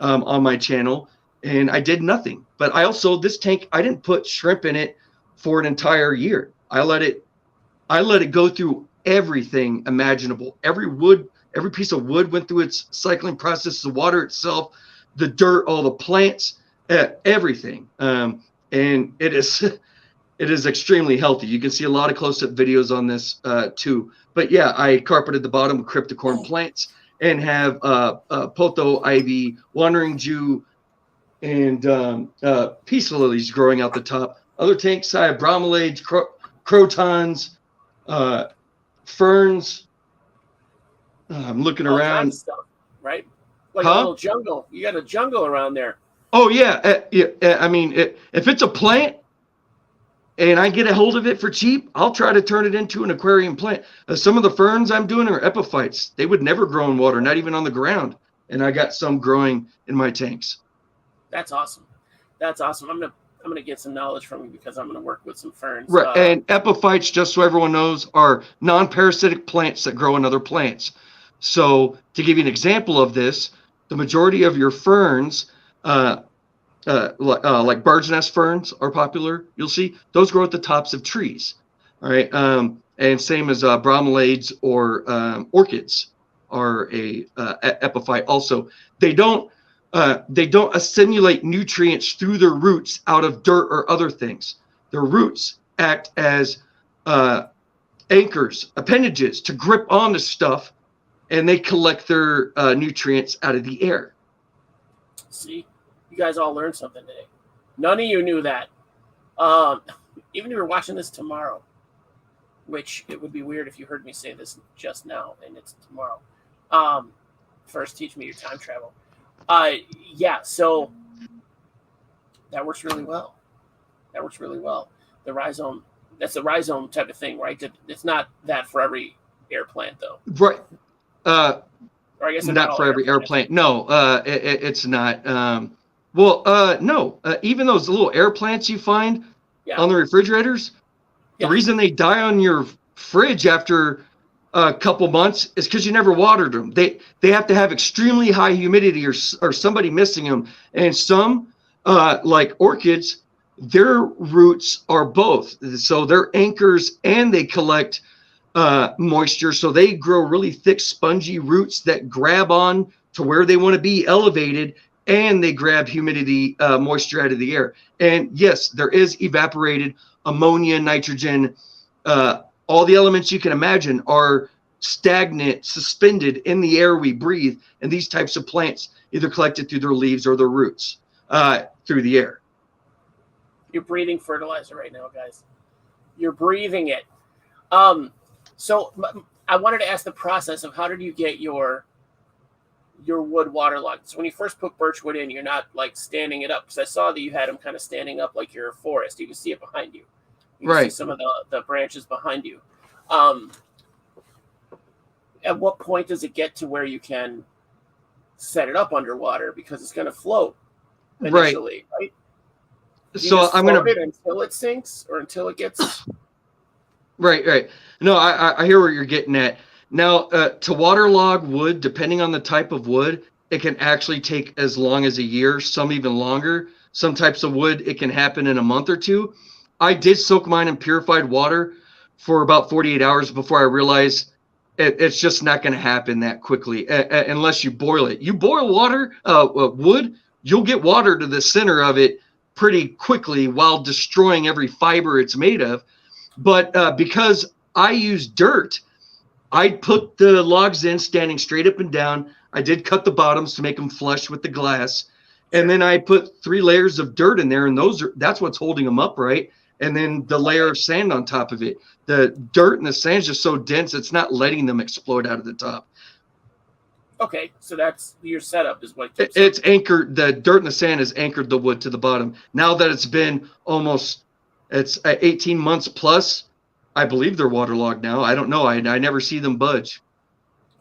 S2: on my channel, and I did nothing. But this tank, I didn't put shrimp in it for an entire year. I let it go through everything imaginable. Every piece of wood went through its cycling process, the water itself, the dirt, all the plants, everything. And it is extremely healthy. You can see a lot of close-up videos on this too. But yeah, I carpeted the bottom with cryptocorn plants and have poto ivy, wandering Jew, and peace lilies growing out the top. Other tanks, I have bromeliads, crotons, ferns. I'm looking
S1: All
S2: around.
S1: kinds of stuff, right? Like a
S2: Huh?
S1: little jungle. You got a jungle around there.
S2: Oh yeah, I mean, if it's a plant and I get a hold of it for cheap, I'll try to turn it into an aquarium plant. Some of the ferns I'm doing are epiphytes. They would never grow in water, not even on the ground. And I got some growing in my tanks.
S1: That's awesome. That's awesome. I'm gonna get some knowledge from you because I'm gonna work with some ferns.
S2: Right, and epiphytes, just so everyone knows, are non-parasitic plants that grow in other plants. So to give you an example of this, the majority of your ferns, like bird's nest ferns are popular. You'll see those grow at the tops of trees. All right, and same as bromeliads or orchids are a epiphyte. Also, they don't assimilate nutrients through their roots out of dirt or other things. Their roots act as anchors, appendages to grip onto stuff, and they collect their nutrients out of the air.
S1: See, you guys all learned something today. None of you knew that. Even if you're watching this tomorrow, which it would be weird if you heard me say this just now and it's tomorrow. First, teach me your time travel. Yeah, so that works really well. The rhizome, that's the rhizome type of thing, right? It's not that for every air plant, though.
S2: Right.
S1: Or I guess
S2: not for every air plant. No, it's not. No. Even those little air plants you find on the refrigerators, the reason they die on your fridge after a couple months is because you never watered them. They have to have extremely high humidity or somebody missing them. And some like orchids, their roots are both. So they're anchors and they collect moisture. So they grow really thick, spongy roots that grab on to where they want to be elevated, and they grab humidity, moisture out of the air. And yes, there is evaporated ammonia, nitrogen, all the elements you can imagine are stagnant, suspended in the air we breathe. And these types of plants either collected through their leaves or their roots through the air.
S1: You're breathing fertilizer right now, guys. You're breathing it. So I wanted to ask the process of how did you get your wood waterlogged? So when you first put birchwood in, you're not like standing it up, because I saw that you had them kind of standing up like you're a forest. You can see it behind you. You can see some of the branches behind you. At what point does it get to where you can set it up underwater, because it's going to float initially, right?
S2: So I'm going to
S1: it until it sinks or until it gets
S2: right. No, I hear what you're getting at. Now, to waterlog wood, depending on the type of wood, it can actually take as long as a year, some even longer. Some types of wood, it can happen in a month or two. I did soak mine in purified water for about 48 hours before I realized it's just not going to happen that quickly unless you boil it. You boil water, wood, you'll get water to the center of it pretty quickly while destroying every fiber it's made of. But because I use dirt, I put the logs in standing straight up and down. I did cut the bottoms to make them flush with the glass. And then I put 3 layers of dirt in there, and that's what's holding them upright. And then the layer of sand on top of it. The dirt and the sand is just so dense, it's not letting them explode out of the top.
S1: Okay, so that's your setup is what keeps
S2: it's anchored. The dirt and the sand has anchored the wood to the bottom. Now that it's been it's 18 months plus, I believe they're waterlogged now. I don't know. I never see them budge.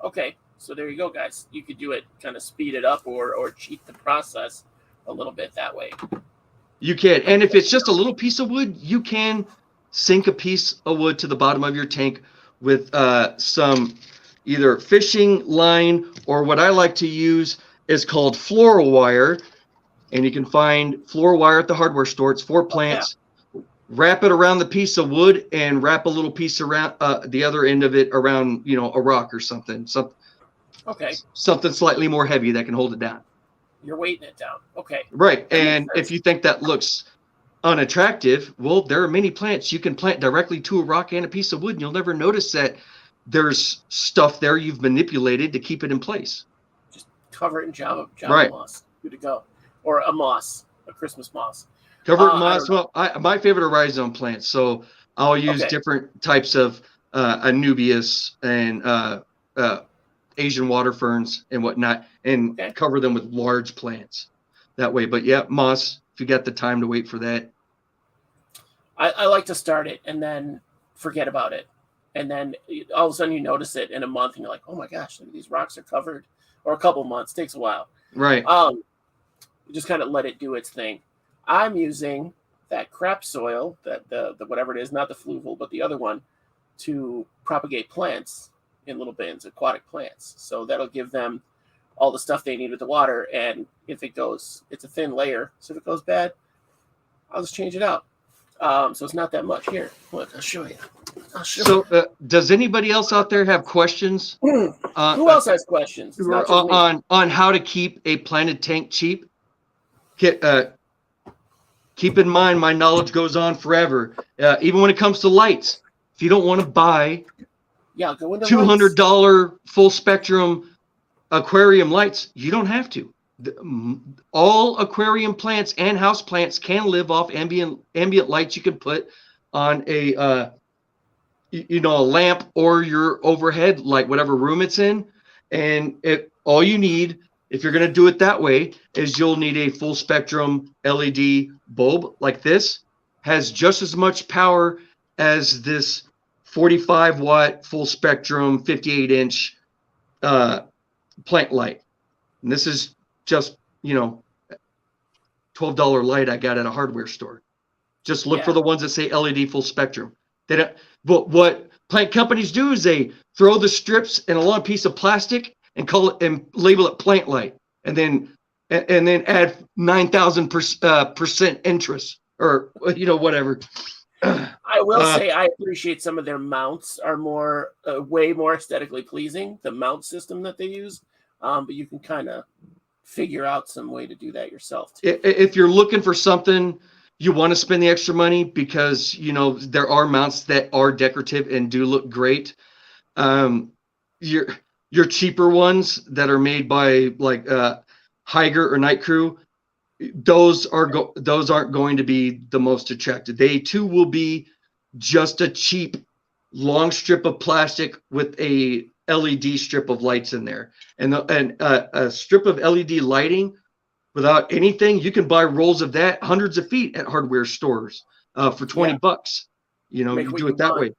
S1: Okay, so there you go, guys. You could do it, kind of speed it up or cheat the process a little bit that way.
S2: You can. And if it's just a little piece of wood, you can sink a piece of wood to the bottom of your tank with some either fishing line, or what I like to use is called floral wire. And you can find floral wire at the hardware store. It's 4 plants. Yeah. Wrap it around the piece of wood and wrap a little piece around the other end of it around, a rock or something.
S1: Okay.
S2: Something slightly more heavy that can hold it down.
S1: You're weighting it down. Okay.
S2: Right. And if you think that looks unattractive, well, there are many plants you can plant directly to a rock and a piece of wood, and you'll never notice that there's stuff there you've manipulated to keep it in place.
S1: Just cover it in Java
S2: right.
S1: moss. Good to go. Or a moss, a Christmas moss.
S2: Cover it in moss. Well, my favorite are rhizome plants, so I'll use different types of Anubias and Asian water ferns and whatnot, and cover them with large plants that way. But yeah, moss, if you got the time to wait for that.
S1: I like to start it and then forget about it. And then all of a sudden you notice it in a month and you're like, oh my gosh, these rocks are covered. Or a couple months, takes a while.
S2: Right.
S1: You just kind of let it do its thing. I'm using that crap soil, that the whatever it is, not the fluval, but the other one, to propagate plants in little bins, aquatic plants. So that'll give them all the stuff they need with the water. And if it goes, it's a thin layer. So if it goes bad, I'll just change it out. So it's not that much. Here, look, I'll show you.
S2: So does anybody else out there have questions?
S1: Who else has questions?
S2: On how to keep a planted tank cheap? Keep in mind, my knowledge goes on forever. Even when it comes to lights, if you don't want to buy
S1: go into
S2: $200 full spectrum aquarium lights, you don't have to. All aquarium plants and house plants can live off ambient lights you can put on a lamp or your overhead light, whatever room it's in. And all you need, if you're going to do it that way, is you'll need a full spectrum LED bulb like this. Has just as much power as this 45 watt full spectrum 58 inch plant light. And this is just, $12 light I got at a hardware store. Just look for the ones that say LED full spectrum. They don't. But what plant companies do is they throw the strips in a long piece of plastic and call it and label it plant light, and then add 9,000% interest or whatever.
S1: I will say I appreciate some of their mounts are way more aesthetically pleasing. The mount system that they use, but you can kind of figure out some way to do that yourself too.
S2: If you're looking for something, you want to spend the extra money because there are mounts that are decorative and do look great. Your cheaper ones that are made by like Higer or Night Crew, those aren't going to be the most attractive. They too will be just a cheap long strip of plastic with a LED strip of lights in there, and a strip of LED lighting without anything. You can buy rolls of that hundreds of feet at hardware stores for $20. You do it that way.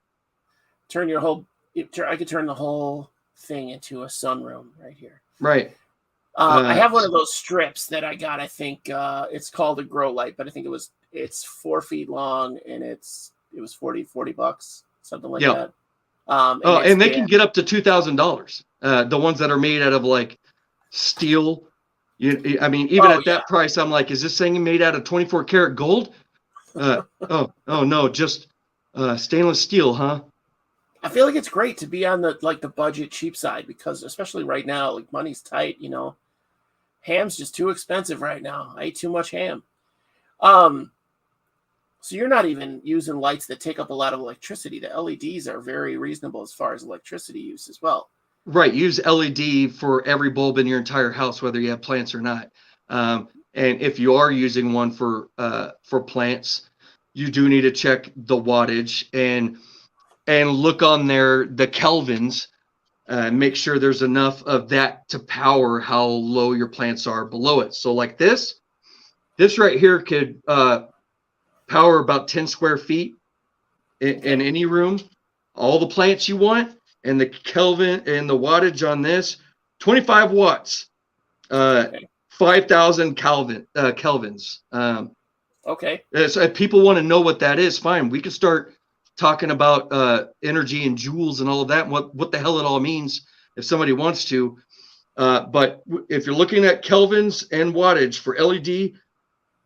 S1: I could turn the whole thing into a sunroom right here.
S2: Right.
S1: I have one of those strips that I got. I think it's called a grow light, but I think it's 4 feet long and it was $40, something like that.
S2: And they can get up to $2,000. The ones that are made out of like steel. I mean, even at that price, I'm like, is this thing made out of 24 karat gold? Oh no, just stainless steel, huh?
S1: I feel like it's great to be on the budget cheap side because especially right now, like money's tight, ham's just too expensive right now. I eat too much ham. So you're not even using lights that take up a lot of electricity. The LEDs are very reasonable as far as electricity use as well.
S2: Right. Use LED for every bulb in your entire house, whether you have plants or not. And if you are using one for plants, you do need to check the wattage and look on there, the kelvins, make sure there's enough of that to power how low your plants are below it. So like this right here could power about 10 square feet in any room, all the plants you want, and the Kelvin and the wattage on this, 25 watts, 5,000 kelvins.
S1: Okay.
S2: So if people want to know what that is, fine. We can start talking about energy and joules and all of that, and what the hell it all means if somebody wants to. But if you're looking at kelvins and wattage for LED,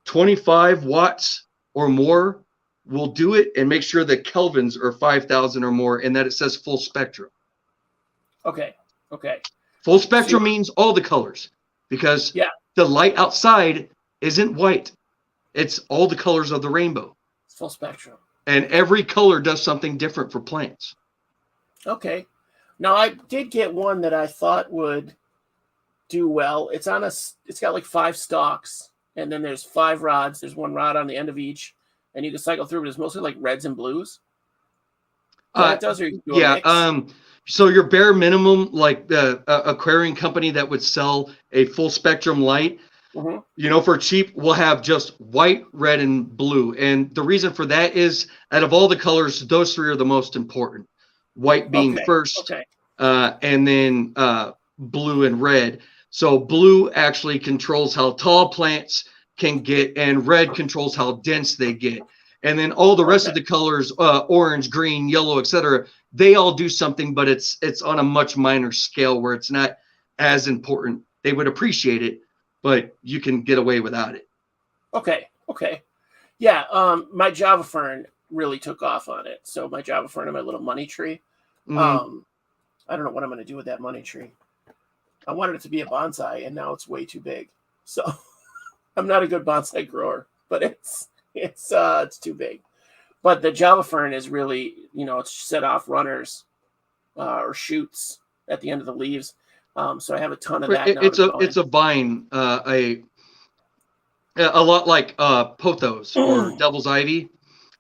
S2: 25 watts or more will do it, and make sure the kelvins are 5,000 or more and that it says full spectrum.
S1: Okay.
S2: Full spectrum means all the colors, because the light outside isn't white. It's all the colors of the rainbow.
S1: It's full spectrum.
S2: And every color does something different for plants.
S1: Okay. Now I did get one that I thought would do well. It's got like 5 stalks, and then there's 5 rods. There's 1 rod on the end of each, and you can cycle through. But it's mostly like reds and blues. It does, or you can do a mix?
S2: So your bare minimum, like the aquarium company that would sell a full spectrum light, for cheap, we'll have just white, red, and blue. And the reason for that is, out of all the colors, those 3 are the most important. White being first, and then blue and red. So blue actually controls how tall plants can get, and red controls how dense they get. And then all the rest of the colors, orange, green, yellow, etc., they all do something, but it's on a much minor scale where it's not as important. They would appreciate it, but you can get away without it.
S1: Okay. Yeah, my Java fern really took off on it. So my Java fern and my little money tree. I don't know what I'm going to do with that money tree. I wanted it to be a bonsai, and now it's way too big. So I'm not a good bonsai grower, but it's too big. But the Java fern is really, it's set off runners or shoots at the end of the leaves. So I have a ton of that.
S2: It's a vine, a lot like pothos or devil's ivy.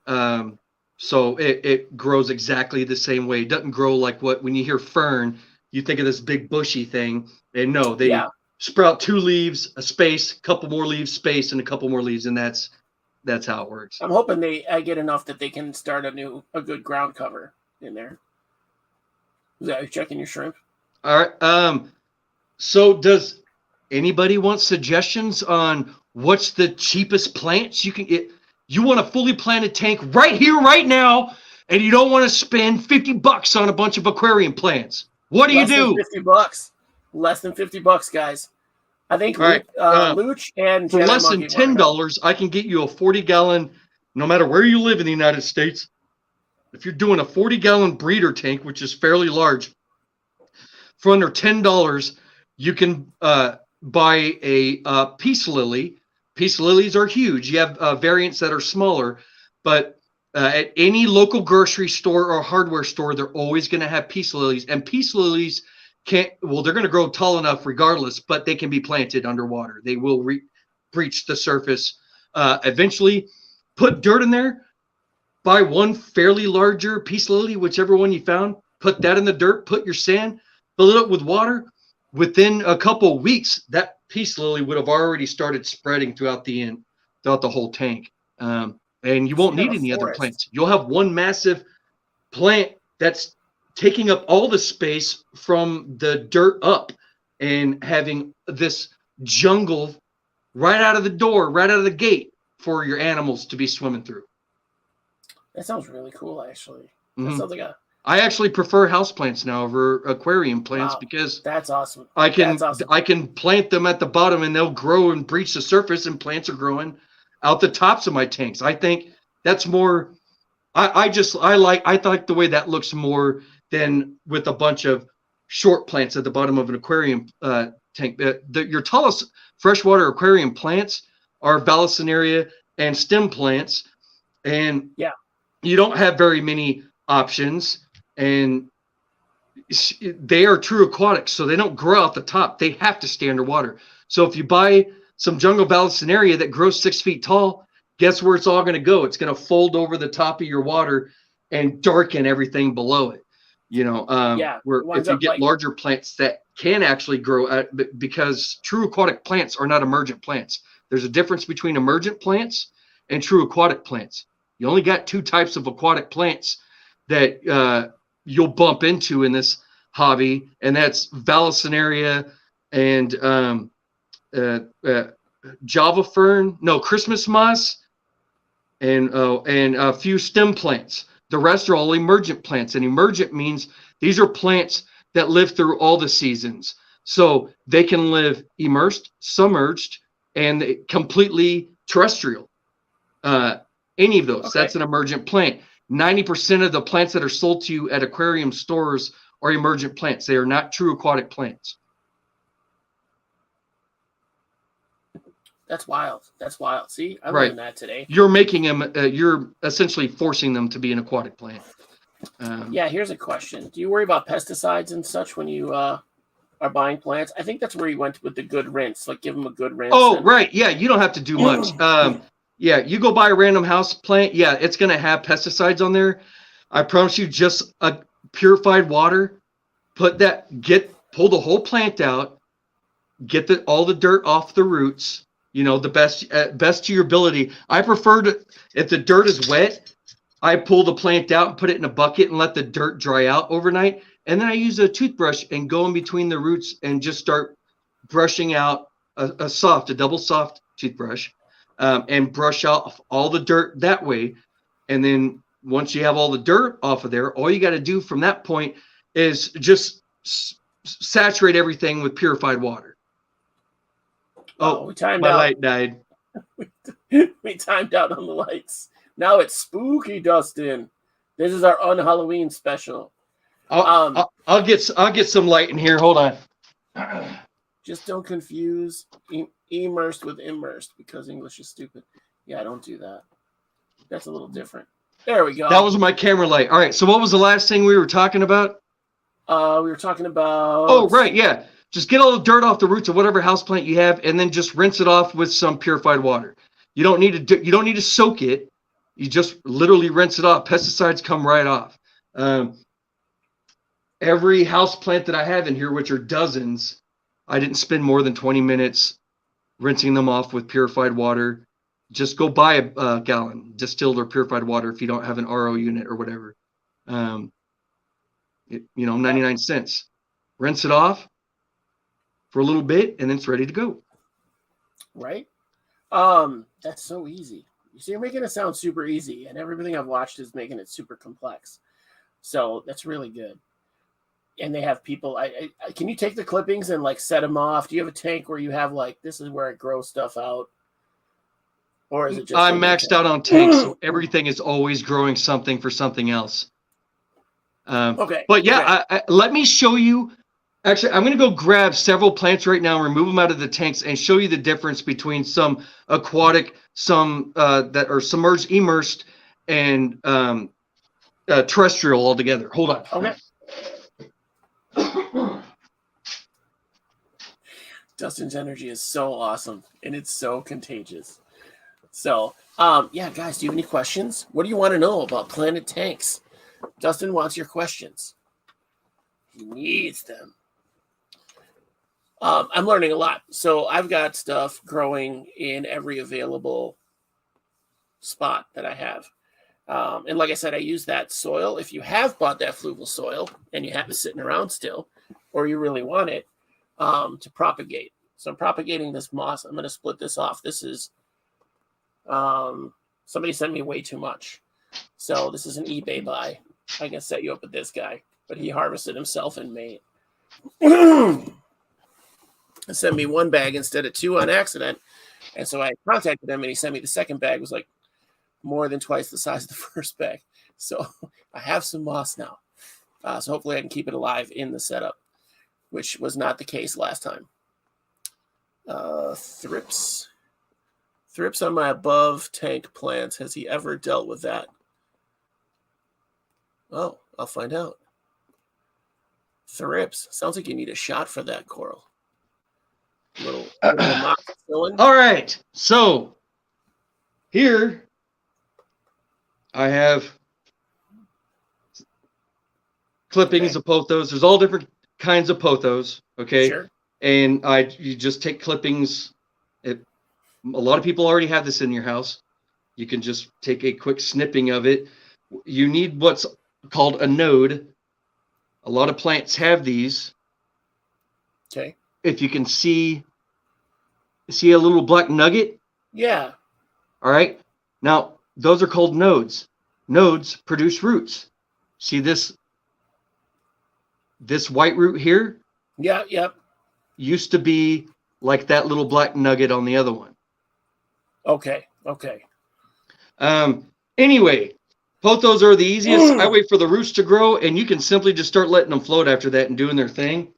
S2: So it grows exactly the same way. It doesn't grow like when you hear fern, you think of this big bushy thing. And no, they sprout 2 leaves, a space, a couple more leaves, space, and a couple more leaves, and that's how it works.
S1: I'm hoping I get enough that they can start a good ground cover in there. Is that you checking your shrimp?
S2: All right. So does anybody want suggestions on what's the cheapest plants you can get? You want a fully planted tank right here, right now. and you don't want to spend $50 on a bunch of aquarium plants. What do you do?
S1: $50. Less than $50, guys. I think
S2: All right.
S1: Luch and
S2: for
S1: Jedi
S2: less than
S1: Monkey wanna know.
S2: $10, I can get you a 40-gallon, no matter where you live in the United States. If you're doing a 40-gallon breeder tank, which is fairly large, for under $10, you can buy a peace lily. Peace lilies are huge. You have variants that are smaller, but at any local grocery store or hardware store, they're always going to have peace lilies. And peace lilies they're going to grow tall enough regardless, but they can be planted underwater. They will breach the surface eventually. Put dirt in there. Buy one fairly larger peace lily, whichever one you found. Put that in the dirt. Put your sand. Fill it up with water. Within a couple of weeks, that peace lily would have already started spreading throughout the whole tank. And you won't need any other plants. You'll have one massive plant that's taking up all the space from the dirt up and having this jungle right out of the door, right out of the gate for your animals to be swimming through.
S1: That sounds really cool, actually. That sounds like
S2: I actually prefer houseplants now over aquarium plants because
S1: that's awesome.
S2: I can plant them at the bottom and they'll grow and breach the surface, and plants are growing out the tops of my tanks. I think that's more. I like the way that looks more than with a bunch of short plants at the bottom of an aquarium tank. Your tallest freshwater aquarium plants are Vallisneria and stem plants, and you don't have very many options, and they are true aquatics, so they don't grow out the top. They have to stay underwater. So if you buy some jungle Vallisneria that grows 6 feet tall, guess where it's all going to go? It's going to fold over the top of your water and darken everything below it. If you get larger plants that can actually grow, because true aquatic plants are not emergent plants. There's a difference between emergent plants and true aquatic plants. You only got two types of aquatic plants that you'll bump into in this hobby, and that's Vallisneria and Java fern, Christmas moss, and a few stem plants. The rest are all emergent plants, and emergent means these are plants that live through all the seasons. So they can live immersed, submerged, and completely terrestrial. Any of those, that's an emergent plant. 90% of the plants that are sold to you at aquarium stores are emergent plants. They are not true aquatic plants.
S1: That's wild. See, I learned that today.
S2: You're making them, you're essentially forcing them to be an aquatic plant.
S1: Here's a question. Do you worry about pesticides and such when you are buying plants? I think that's where you went with the good rinse, like give them a good rinse.
S2: Right. Yeah, you don't have to do much. You go buy a random house plant. Yeah, it's going to have pesticides on there. I promise you, just a purified water. Pull the whole plant out, get all the dirt off the roots. The best to your ability. I prefer to, if the dirt is wet, I pull the plant out and put it in a bucket and let the dirt dry out overnight. And then I use a toothbrush and go in between the roots and just start brushing out a double soft toothbrush, and brush off all the dirt that way. And then once you have all the dirt off of there, all you got to do from that point is just saturate everything with purified water.
S1: We timed
S2: my
S1: out.
S2: Light died.
S1: We timed out on the lights. Now it's spooky, Dustin. This is our un-Halloween special.
S2: I'll get some light in here. Hold on.
S1: Just don't confuse immersed with immersed, because English is stupid. Yeah, don't do that. That's a little different. There we go.
S2: That was my camera light. All right. So what was the last thing we were talking about?
S1: We were talking about.
S2: Oh, right. Yeah. Just get all the dirt off the roots of whatever houseplant you have, and then just rinse it off with some purified water. You don't need to soak it. You just literally rinse it off. Pesticides come right off. Every houseplant that I have in here, which are dozens, I didn't spend more than 20 minutes rinsing them off with purified water. Just go buy a gallon distilled or purified water if you don't have an RO unit or whatever. 99 cents. Rinse it off for a little bit, and then it's ready to go.
S1: Right? That's so easy. So you're making it sound super easy, and everything I've watched is making it super complex. So that's really good. And they have people. I can you take the clippings and like set them off? Do you have a tank where you have like this is where I grow stuff out, or is it just?
S2: I'm maxed out on tanks, so everything is always growing something for something else.
S1: Okay.
S2: But yeah, let me show you. Actually, I'm going to go grab several plants right now, remove them out of the tanks, and show you the difference between some aquatic, some that are submerged, immersed, and terrestrial altogether. Hold on.
S1: Okay. Dustin's energy is so awesome, and it's so contagious. So, yeah, guys, do you have any questions? What do you want to know about Planet Tanks? Dustin wants your questions. He needs them. I'm learning a lot. So I've got stuff growing in every available spot that I have. And like I said, I use that soil. If you have bought that fluval soil and you have it sitting around still, or you really want it, to propagate. So I'm propagating this moss. I'm going to split this off. This is, somebody sent me way too much. So this is an eBay buy. I can set you up with this guy, but he harvested himself in May. He sent me one bag instead of two on accident. And so I contacted him and he sent me the second bag. It was like more than twice the size of the first bag. So I have some moss now. So hopefully I can keep it alive in the setup, which was not the case last time. Thrips on my above tank plants. Has he ever dealt with that? Oh, I'll find out. Thrips. Sounds like you need a shot for that, Coral. Little
S2: all right. So here I have clippings of pothos. There's all different kinds of pothos. Okay.
S1: Sure.
S2: And you just take clippings. A lot of people already have this in your house. You can just take a quick snipping of it. You need what's called a node. A lot of plants have these.
S1: Okay.
S2: If you can see a little black nugget?
S1: Yeah.
S2: All right. Now, those are called nodes. Nodes produce roots. See this white root here?
S1: Yeah, yep.
S2: Used to be like that little black nugget on the other one.
S1: Okay.
S2: Anyway, pothos are the easiest. I wait for the roots to grow, and you can simply just start letting them float after that and doing their thing.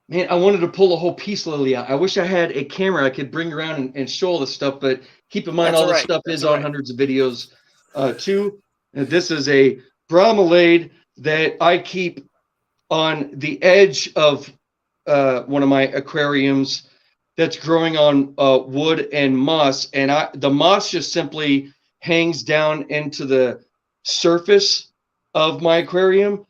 S2: Man, I wanted to pull a whole peace lily out. I wish I had a camera I could bring around and show all this stuff, but keep in mind all this stuff is on hundreds of videos too. And this is a bromelade that I keep on the edge of one of my aquariums that's growing on wood and moss. And the moss just simply hangs down into the surface of my aquarium,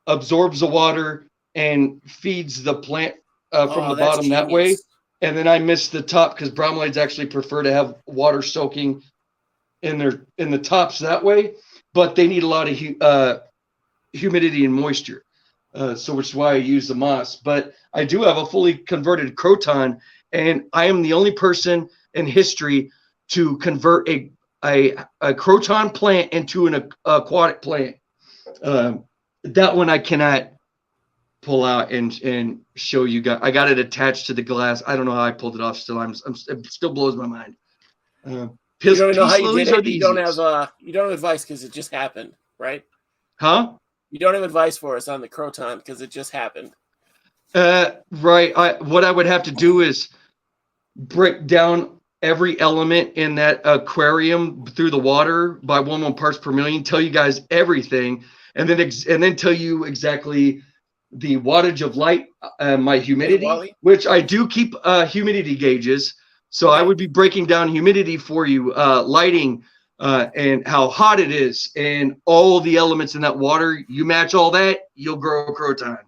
S2: absorbs the water, and feeds the plant from the bottom that way. And then I miss the top because bromeliads actually prefer to have water soaking in the tops that way, but they need a lot of humidity and moisture. So which is why I use the moss. But I do have a fully converted croton, and I am the only person in history to convert a croton plant into an aquatic plant. That one I cannot pull out and show you guys. I got it attached to the glass. I don't know how I pulled it off. Still, it still blows my mind.
S1: You don't know how you did it. You don't have advice because it just happened, right?
S2: Huh?
S1: You don't have advice for us on the croton because it just happened.
S2: Right. What I would have to do is break down every element in that aquarium through the water by 1 parts per million. Tell you guys everything, and then tell you exactly the wattage of light, my humidity, which I do keep humidity gauges. So I would be breaking down humidity for you, lighting, and how hot it is, and all the elements in that water. You match all that, you'll grow a croton.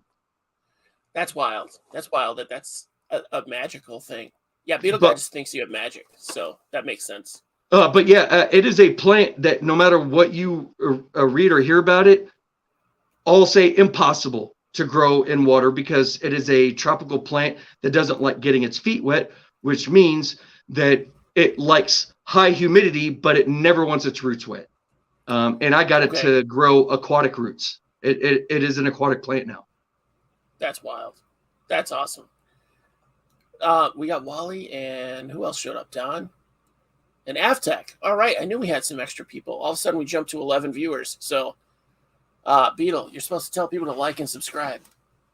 S1: That's wild. That's wild. That's a magical thing. Yeah, Beetle Guy just thinks you have magic, so that makes sense.
S2: But yeah, it is a plant that no matter what you read or hear about it, all say impossible to grow in water because it is a tropical plant that doesn't like getting its feet wet, which means that it likes high humidity, but it never wants its roots wet. And I got it to grow aquatic roots. It is an aquatic plant now.
S1: That's wild. That's awesome. We got Wally, and who else showed up? Don and Avtech. All right, I knew we had some extra people. All of a sudden, we jumped to 11 viewers. So, Beetle, you're supposed to tell people to like and subscribe,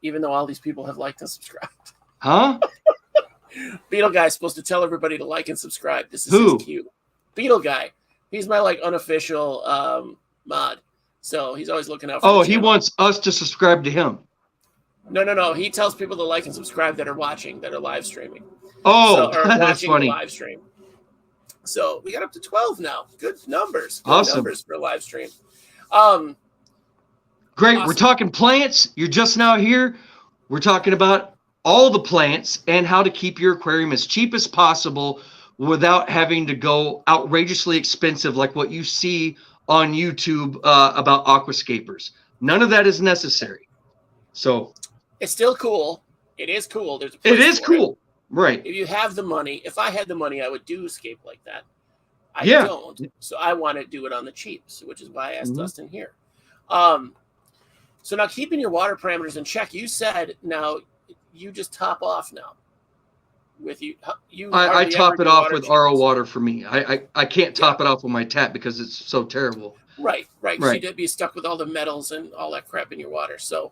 S1: even though all these people have liked and subscribed.
S2: Huh?
S1: Beetle Guy's supposed to tell everybody to like and subscribe. This is his cue. Beetle Guy. He's my unofficial mod. So he's always looking out for
S2: he wants us to subscribe to him.
S1: No. He tells people to like and subscribe that are watching, that are live streaming.
S2: That's funny.
S1: Live stream. So we got up to 12 now. Good numbers.
S2: Awesome.
S1: Numbers for a live stream.
S2: Great.
S1: Awesome.
S2: We're talking plants. You're just now here. We're talking about all the plants and how to keep your aquarium as cheap as possible without having to go outrageously expensive like what you see on YouTube about aquascapers. None of that is necessary. So
S1: it's still cool. It is cool. There's a
S2: it is cool. Right.
S1: If you have the money, if I had the money, I would do scape like that. I don't. So I want to do it on the cheap, which is why I asked Dustin here. So now keeping your water parameters in check, you said now you just top off now. With I
S2: top it off with RO water for me. I can't top it off with my tap because it's so terrible.
S1: Right. So you'd be stuck with all the metals and all that crap in your water. So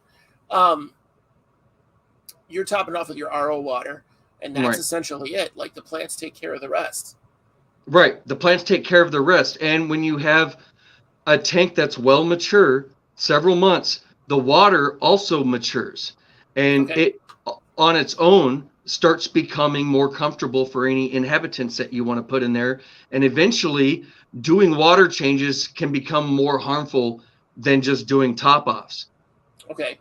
S1: you're topping off with your RO water, and that's essentially it. Like the plants take care of the rest. Right.
S2: The plants take care of the rest. And when you have a tank that's well mature, several months, the water also matures. And it on its own starts becoming more comfortable for any inhabitants that you want to put in there. And eventually doing water changes can become more harmful than just doing top offs.
S1: Okay.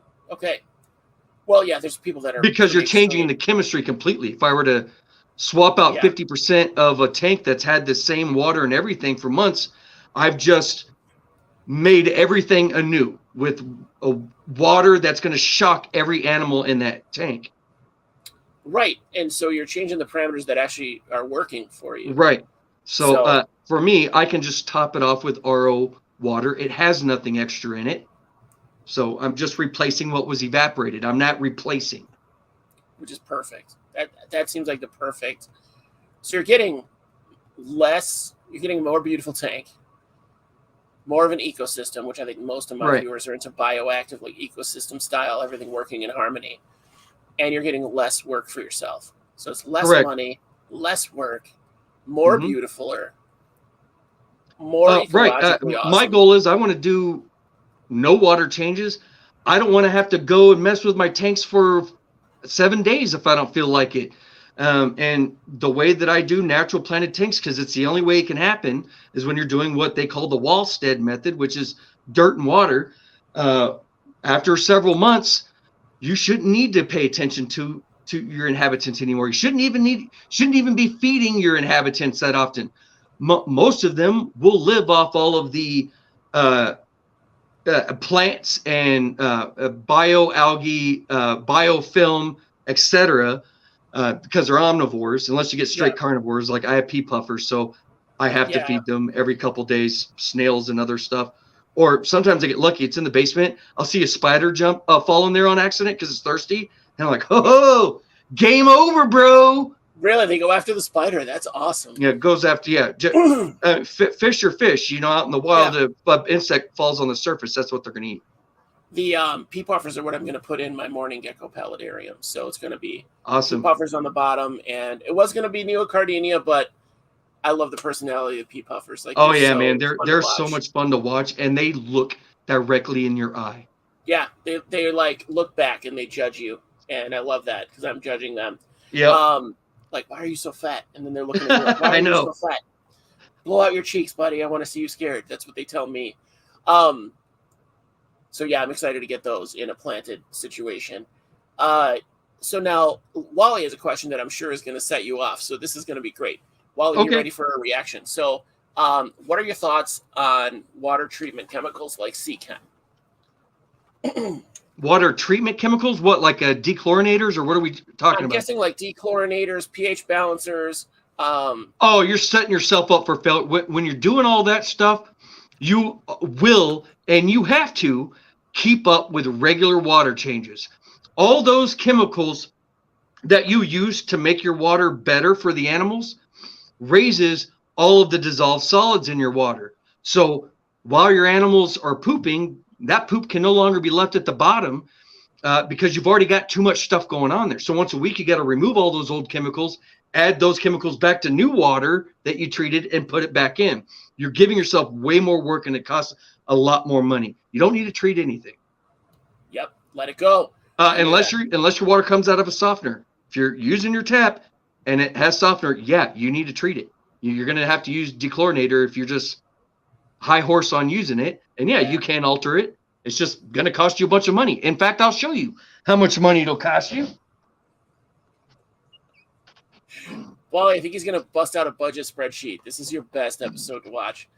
S1: Well, yeah, there's people that are
S2: because you're changing the chemistry completely. If I were to swap out 50% of a tank that's had the same water and everything for months, I've just made everything anew with a water that's going to shock every animal in that tank.
S1: Right. And so you're changing the parameters that actually are working for you.
S2: Right. So for me, I can just top it off with RO water. It has nothing extra in it. So I'm just replacing what was evaporated. I'm not replacing.
S1: Which is perfect. That seems like the perfect. So you're getting a more beautiful tank, more of an ecosystem, which I think most of my viewers are into bioactive, like ecosystem style, everything working in harmony. And you're getting less work for yourself. So it's less money, less work, more beautifuler, more ecologically awesome.
S2: My goal is I want to do no water changes. I don't want to have to go and mess with my tanks for 7 days if I don't feel like it. And the way that I do natural planted tanks, because it's the only way it can happen, is when you're doing what they call the Wallstead method, which is dirt and water. After several months, you shouldn't need to pay attention to your inhabitants anymore. You shouldn't even be feeding your inhabitants that often. Most of them will live off all of the plants and bioalgae, biofilm, etc., because they're omnivores, unless you get straight carnivores. Like I have pea puffers, so I have to feed them every couple days, snails and other stuff. Or sometimes I get lucky. It's in the basement. I'll see a spider fall in there on accident because it's thirsty. And I'm like, oh, game over, bro.
S1: Really? They go after the spider. That's awesome.
S2: Yeah, it goes after, fish or fish, out in the wild, the insect falls on the surface. That's what they're going to eat.
S1: The pea puffers are what I'm going to put in my morning gecko paludarium. So it's going to be
S2: awesome.
S1: Pea puffers on the bottom. And it was going to be neocardinia, but I love the personality of pea puffers. Like,
S2: man, they're so much fun to watch, and they look directly in your eye.
S1: Yeah, they like look back and they judge you, and I love that because I'm judging them.
S2: Yeah.
S1: Like, why are you so fat? And then they're looking at me like, why are you so fat? Blow out your cheeks, buddy. I want to see you scared. That's what they tell me. So yeah, I'm excited to get those in a planted situation. So now Wally has a question that I'm sure is going to set you off. So this is going to be great. Wally, you ready for a reaction? So what are your thoughts on water treatment chemicals like C-Chem?
S2: Water treatment chemicals? What, like dechlorinators, or what are we talking about?
S1: I'm guessing like dechlorinators, pH balancers,
S2: Oh, you're setting yourself up for failure. When you're doing all that stuff, you will and you have to keep up with regular water changes. All those chemicals that you use to make your water better for the animals raises all of the dissolved solids in your water. So while your animals are pooping, that poop can no longer be left at the bottom because you've already got too much stuff going on there. So once a week, you got to remove all those old chemicals, add those chemicals back to new water that you treated, and put it back in. You're giving yourself way more work, and it costs a lot more money. You don't need to treat anything.
S1: Yep, let it go.
S2: Unless your water comes out of a softener. If you're using your tap and it has softener, yeah, you need to treat it. You're going to have to use dechlorinator if you're just high horse on using it. And yeah, you can alter it. It's just going to cost you a bunch of money. In fact, I'll show you how much money it'll cost you.
S1: Wally, I think he's going to bust out a budget spreadsheet. This is your best episode to watch.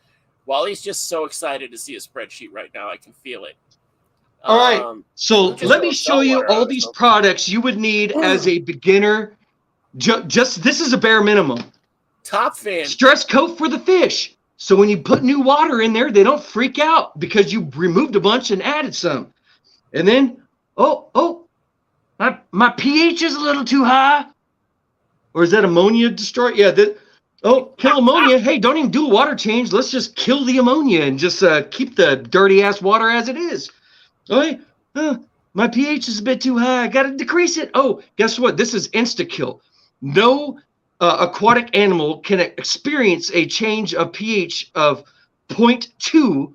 S1: Wally's just so excited to see a spreadsheet right now. I can feel it.
S2: All right. So let me show you all these products you would need as a beginner. Just this is a bare minimum.
S1: Top fan.
S2: Stress coat for the fish. So when you put new water in there, they don't freak out because you removed a bunch and added some. And then, my pH is a little too high. Or is that ammonia destroy? Yeah. Kill ammonia. Hey, don't even do a water change. Let's just kill the ammonia and just keep the dirty ass water as it is. Okay. My pH is a bit too high. I got to decrease it. Oh, guess what? This is insta-kill. No aquatic animal can experience a change of pH of 0.2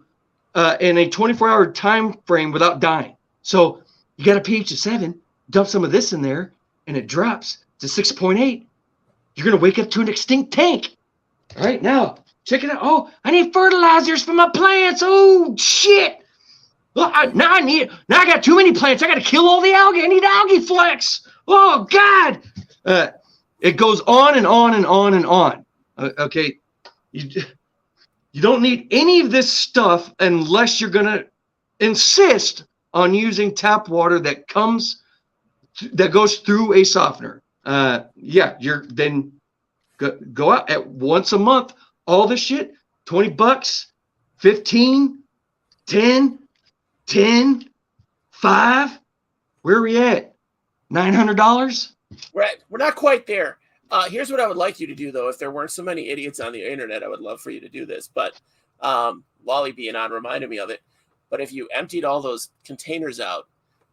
S2: in a 24-hour time frame without dying. So you got a pH of 7, dump some of this in there, and it drops to 6.8. You're going to wake up to an extinct tank. All right, now, check it out. Oh, I need fertilizers for my plants. Oh, shit. Well, now I got too many plants. I got to kill all the algae. I need algae flex. Oh, God. It goes on and on and on and on. Okay. You don't need any of this stuff unless you're going to insist on using tap water that goes through a softener. Then go out at once a month. All this shit, $20, 15, 10, 5. Where are we at? $900?
S1: We're not quite there. Here's what I would like you to do, though. If there weren't so many idiots on the internet, I would love for you to do this. But Wally being on reminded me of it. But if you emptied all those containers out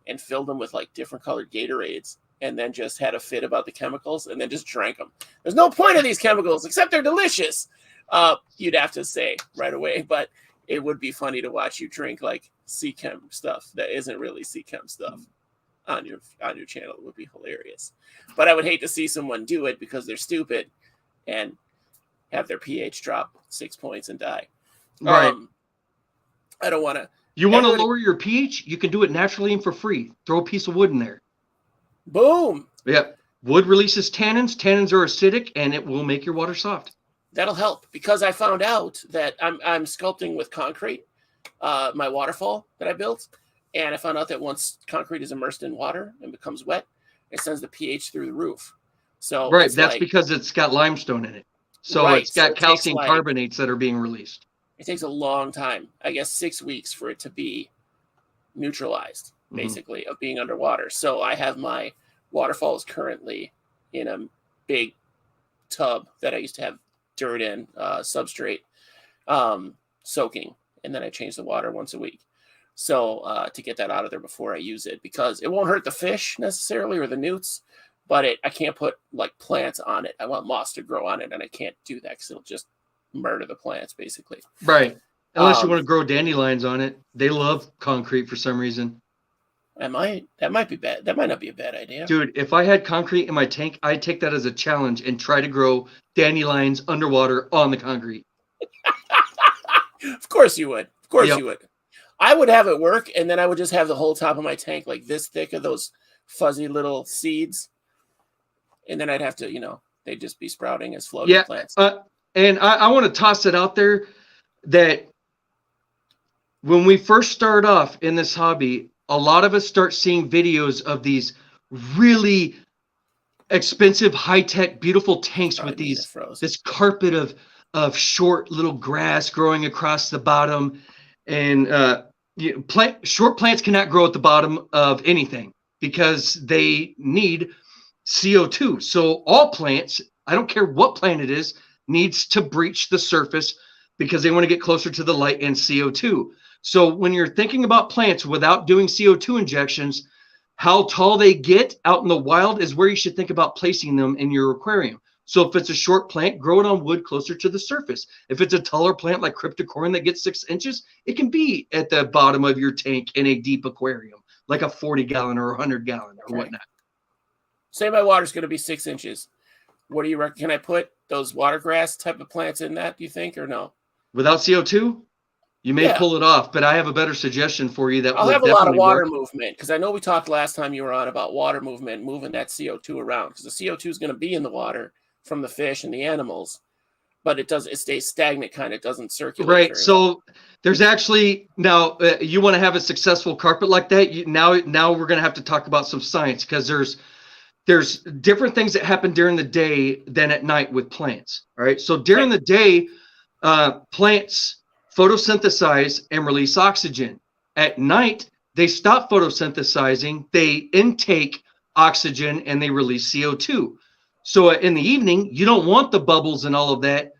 S1: and filled them with like different colored Gatorades, and then just had a fit about the chemicals, and then just drank them. There's no point of these chemicals except they're delicious. You'd have to say right away, but it would be funny to watch you drink like C-Chem stuff that isn't really C-Chem stuff on your channel. It would be hilarious. But I would hate to see someone do it because they're stupid and have their pH drop 6 points and die.
S2: Right.
S1: I don't want to.
S2: You want to lower your pH? You can do it naturally and for free. Throw a piece of wood in there.
S1: Boom.
S2: Yeah. Wood releases tannins. Tannins are acidic, and it will make your water soft.
S1: That'll help because I found out that I'm sculpting with concrete, my waterfall that I built. And I found out that once concrete is immersed in water and becomes wet, it sends the pH through the roof. So
S2: right. That's because it's got limestone in it. So it's got calcium carbonates that are being released.
S1: It takes a long time, I guess 6 weeks for it to be neutralized, basically, of being underwater. So I have my waterfalls currently in a big tub that I used to have dirt in, substrate, soaking. And then I change the water once a week. So to get that out of there before I use it, because it won't hurt the fish necessarily or the newts, but I can't put like plants on it. I want moss to grow on it, and I can't do that because it'll just murder the plants, basically.
S2: Right. Unless you want to grow dandelions on it. They love concrete for some reason.
S1: That might be bad. That might not be a bad idea.
S2: Dude, if I had concrete in my tank, I'd take that as a challenge and try to grow dandelions underwater on the concrete.
S1: Of course you would. Of course you would. I would have it work, and then I would just have the whole top of my tank like this thick of those fuzzy little seeds. And then I'd have to, they'd just be sprouting as floating plants.
S2: And I want to toss it out there that when we first start off in this hobby, a lot of us start seeing videos of these really expensive, high-tech, beautiful tanks with
S1: Probably me that froze.
S2: this carpet of short little grass growing across the bottom, and short plants cannot grow at the bottom of anything because they need CO2. So all plants, I don't care what plant it is, needs to breach the surface because they want to get closer to the light and CO2. So when you're thinking about plants without doing CO2 injections, how tall they get out in the wild is where you should think about placing them in your aquarium. So if it's a short plant, grow it on wood closer to the surface. If it's a taller plant like cryptocorin that gets 6 inches, it can be at the bottom of your tank in a deep aquarium, like a 40-gallon or 100-gallon or whatnot.
S1: Say my water's going to be 6 inches. What do you reckon? Can I put those water grass type of plants in that, do you think, or no?
S2: Without CO2? You may pull it off, but I have a better suggestion for you that
S1: I'll
S2: will
S1: have a lot of
S2: definitely
S1: water
S2: work.
S1: movement, because I know we talked last time you were on about water movement, moving that CO2 around, because the CO2 is going to be in the water from the fish and the animals, but it stays stagnant, kind of doesn't circulate.
S2: Right. So there's actually now you want to have a successful carpet like that. Now we're going to have to talk about some science, because there's different things that happen during the day than at night with plants. All right. So during the day, plants photosynthesize and release oxygen. At night, they stop photosynthesizing, they intake oxygen, and they release CO2. So in the evening, you don't want the bubbles and all of that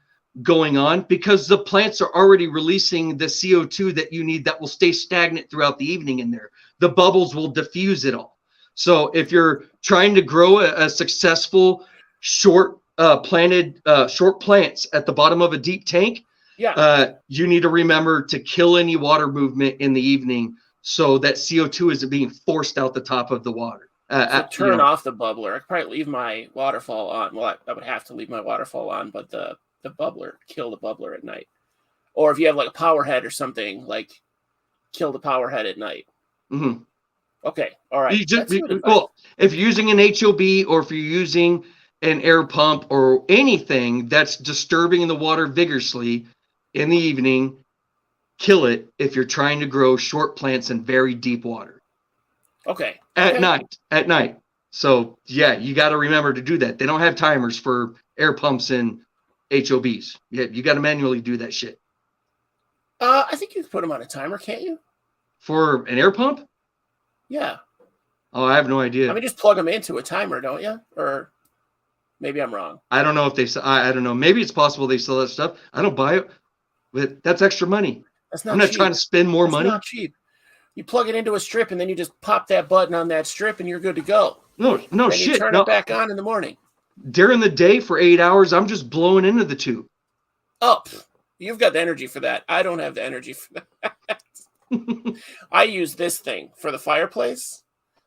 S2: going on, because the plants are already releasing the CO2 that you need that will stay stagnant throughout the evening in there. The bubbles will diffuse it all. So if you're trying to grow a successful short plants at the bottom of a deep tank, you need to remember to kill any water movement in the evening so that CO2 isn't being forced out the top of the water.
S1: So turn off the bubbler. I could probably leave my waterfall on. Well, I would have to leave my waterfall on, but the bubbler, kill the bubbler at night. Or if you have like a power head or something, like kill the power head at night.
S2: Mm-hmm.
S1: Okay, all right.
S2: If you're using an HOB or if you're using an air pump or anything that's disturbing the water vigorously in the evening, kill it if you're trying to grow short plants in very deep water.
S1: Okay.
S2: At night. So yeah, you got to remember to do that. They don't have timers for air pumps and HOBs. You got to manually do that shit.
S1: I think you can put them on a timer, can't you?
S2: For an air pump?
S1: Yeah.
S2: Oh, I have no idea.
S1: I mean, just plug them into a timer, don't you? Or maybe I'm wrong.
S2: I don't know if they. I don't know. Maybe it's possible they sell that stuff. I don't buy it. But that's extra money. I'm not trying to spend more money.
S1: It's not cheap. You plug it into a strip and then you just pop that button on that strip and you're good to go.
S2: No
S1: and
S2: shit.
S1: You turn it back on in the morning.
S2: During the day for 8 hours, I'm just blowing into the tube.
S1: Oh, you've got the energy for that. I don't have the energy for that. I use this thing for the fireplace,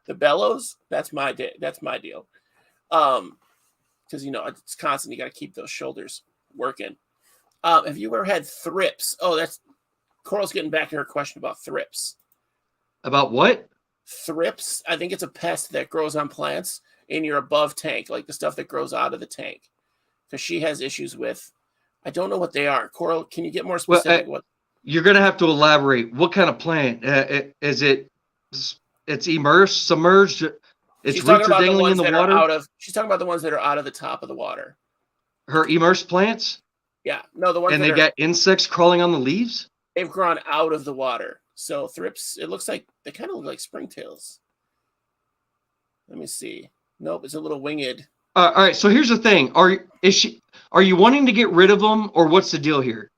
S1: the bellows. That's my deal. Because it's constant. You got to keep those shoulders working. Have you ever had thrips? Oh, that's Coral's getting back to her question about thrips.
S2: About what?
S1: Thrips. I think it's a pest that grows on plants in your above tank, like the stuff that grows out of the tank. Because she has issues with. I don't know what they are. Coral, can you get more specific?
S2: You're going to have to elaborate. What kind of plant? Is it? It's immersed, submerged. Its roots are dangling in the water.
S1: She's talking about the ones that are out of the top of the water.
S2: Her immersed plants.
S1: Yeah, no, the ones.
S2: And they got insects crawling on the leaves.
S1: They've grown out of the water. So thrips. It looks like they kind of look like springtails. Let me see. Nope, it's a little winged.
S2: All right. So here's the thing: Are you wanting to get rid of them, or what's the deal here?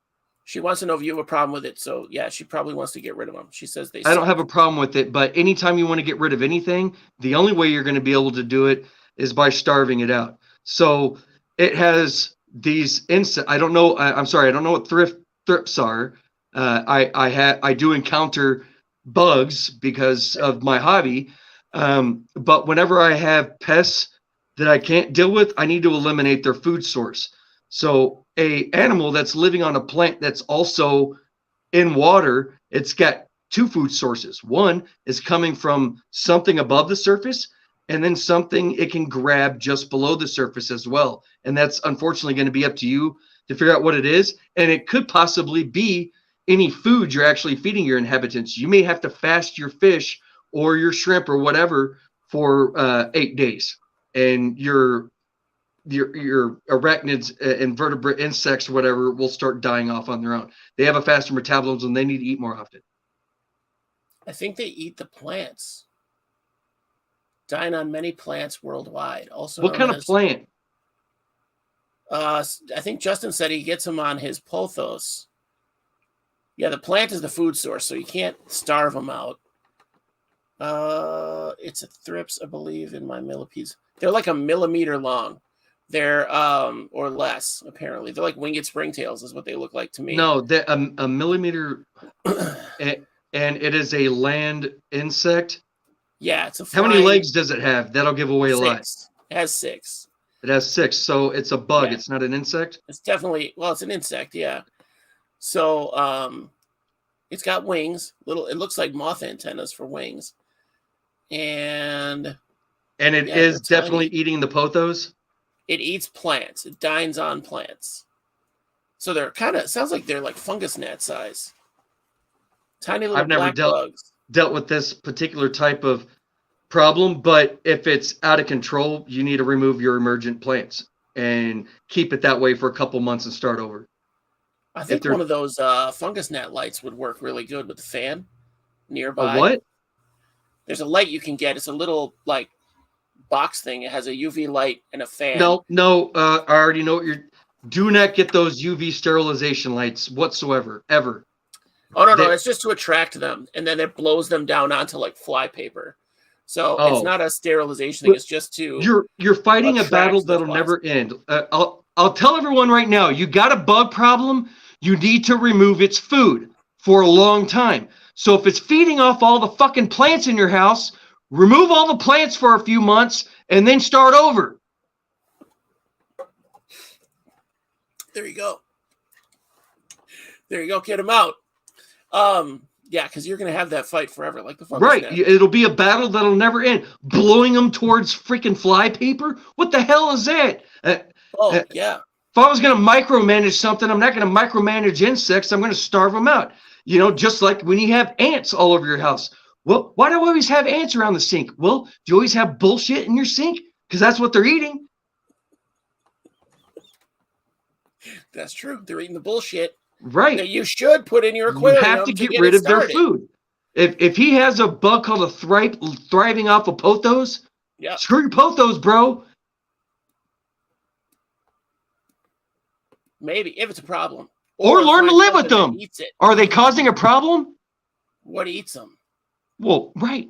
S1: She wants to know if you have a problem with it. So yeah, she probably wants to get rid of them. She says they.
S2: I don't have a problem with it, but anytime you want to get rid of anything, the only way you're going to be able to do it is by starving it out. So it has these insects. I don't know. I'm sorry. I don't know what thrips are. I do encounter bugs because of my hobby. But whenever I have pests that I can't deal with, I need to eliminate their food source. So a animal that's living on a plant that's also in water, it's got two food sources. One is coming from something above the surface, and then something it can grab just below the surface as well. And that's unfortunately going to be up to you to figure out what it is. And it could possibly be any food you're actually feeding your inhabitants. You may have to fast your fish or your shrimp or whatever for 8 days. and your arachnids, invertebrate insects, whatever, will start dying off on their own. They have a faster metabolism. They need to eat more often.
S1: I think they eat the plants. Dine on many plants worldwide. Also,
S2: What kind of plant?
S1: I think Justin said he gets them on his pothos. Yeah, the plant is the food source, so you can't starve them out. It's a thrips, I believe, in my millipedes. They're like a millimeter long. They're or less, apparently. They're like winged springtails, is what they look like to me.
S2: No, a millimeter, and it is a land insect.
S1: Yeah, it's a
S2: How many legs does it have? That'll give away a lot.
S1: It has 6.
S2: It has 6, so it's a bug.
S1: Yeah.
S2: It's not an insect.
S1: It's definitely, well, it's an insect, yeah. So it's got wings. It looks like moth antennas for wings. And
S2: it is definitely eating the pothos.
S1: It eats plants. It dines on plants. So they're sounds like they're like fungus gnat size. Tiny little black bugs.
S2: Dealt with this particular type of problem, but if it's out of control, you need to remove your emergent plants and keep it that way for a couple months and start over.
S1: I think one of those fungus gnat lights would work really good with the fan nearby.
S2: A what?
S1: There's a light you can get. It's a little like box thing. It has a UV light and a fan.
S2: No. I already know what you're. Do not get those UV sterilization lights whatsoever, ever.
S1: Oh no! It's just to attract them, and then it blows them down onto like fly paper. So it's not a sterilization thing. It's just to.
S2: You're fighting a battle that'll never end. I'll tell everyone right now. You got a bug problem. You need to remove its food for a long time. So if it's feeding off all the fucking plants in your house, remove all the plants for a few months and then start over.
S1: There you go. Get them out. Yeah, because you're gonna have that fight forever, like the fungus
S2: right.
S1: gnat.
S2: It'll be a battle that'll never end. Blowing them towards freaking fly paper. What the hell is that?
S1: Yeah.
S2: If I was gonna micromanage something, I'm not gonna micromanage insects. I'm gonna starve them out. Just like when you have ants all over your house. Well, why do I always have ants around the sink? Well, do you always have bullshit in your sink? Because that's what they're eating.
S1: That's true. They're eating the bullshit.
S2: Right.
S1: That you should put in your aquarium.
S2: You have to get rid of their food. If he has a bug called a thriving off of pothos, screw your pothos, bro.
S1: Maybe if it's a problem.
S2: Or learn to live with them. Are they causing a problem?
S1: What eats them?
S2: Well, right.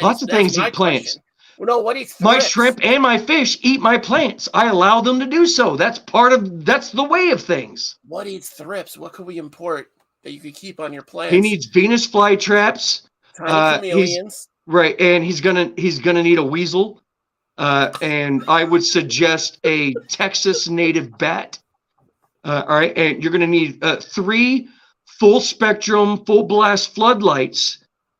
S2: Lots of things eat plants.
S1: Well, no, what eats thrips?
S2: My shrimp and my fish eat my plants. I allow them to do so. That's the way of things.
S1: What eats thrips? What could we import that you could keep on your plants?
S2: He needs Venus flytraps.
S1: Tiny chameleons.
S2: Right, and he's gonna need a weasel. And I would suggest a Texas native bat. All right, and you're gonna need 3 full spectrum, full blast floodlights.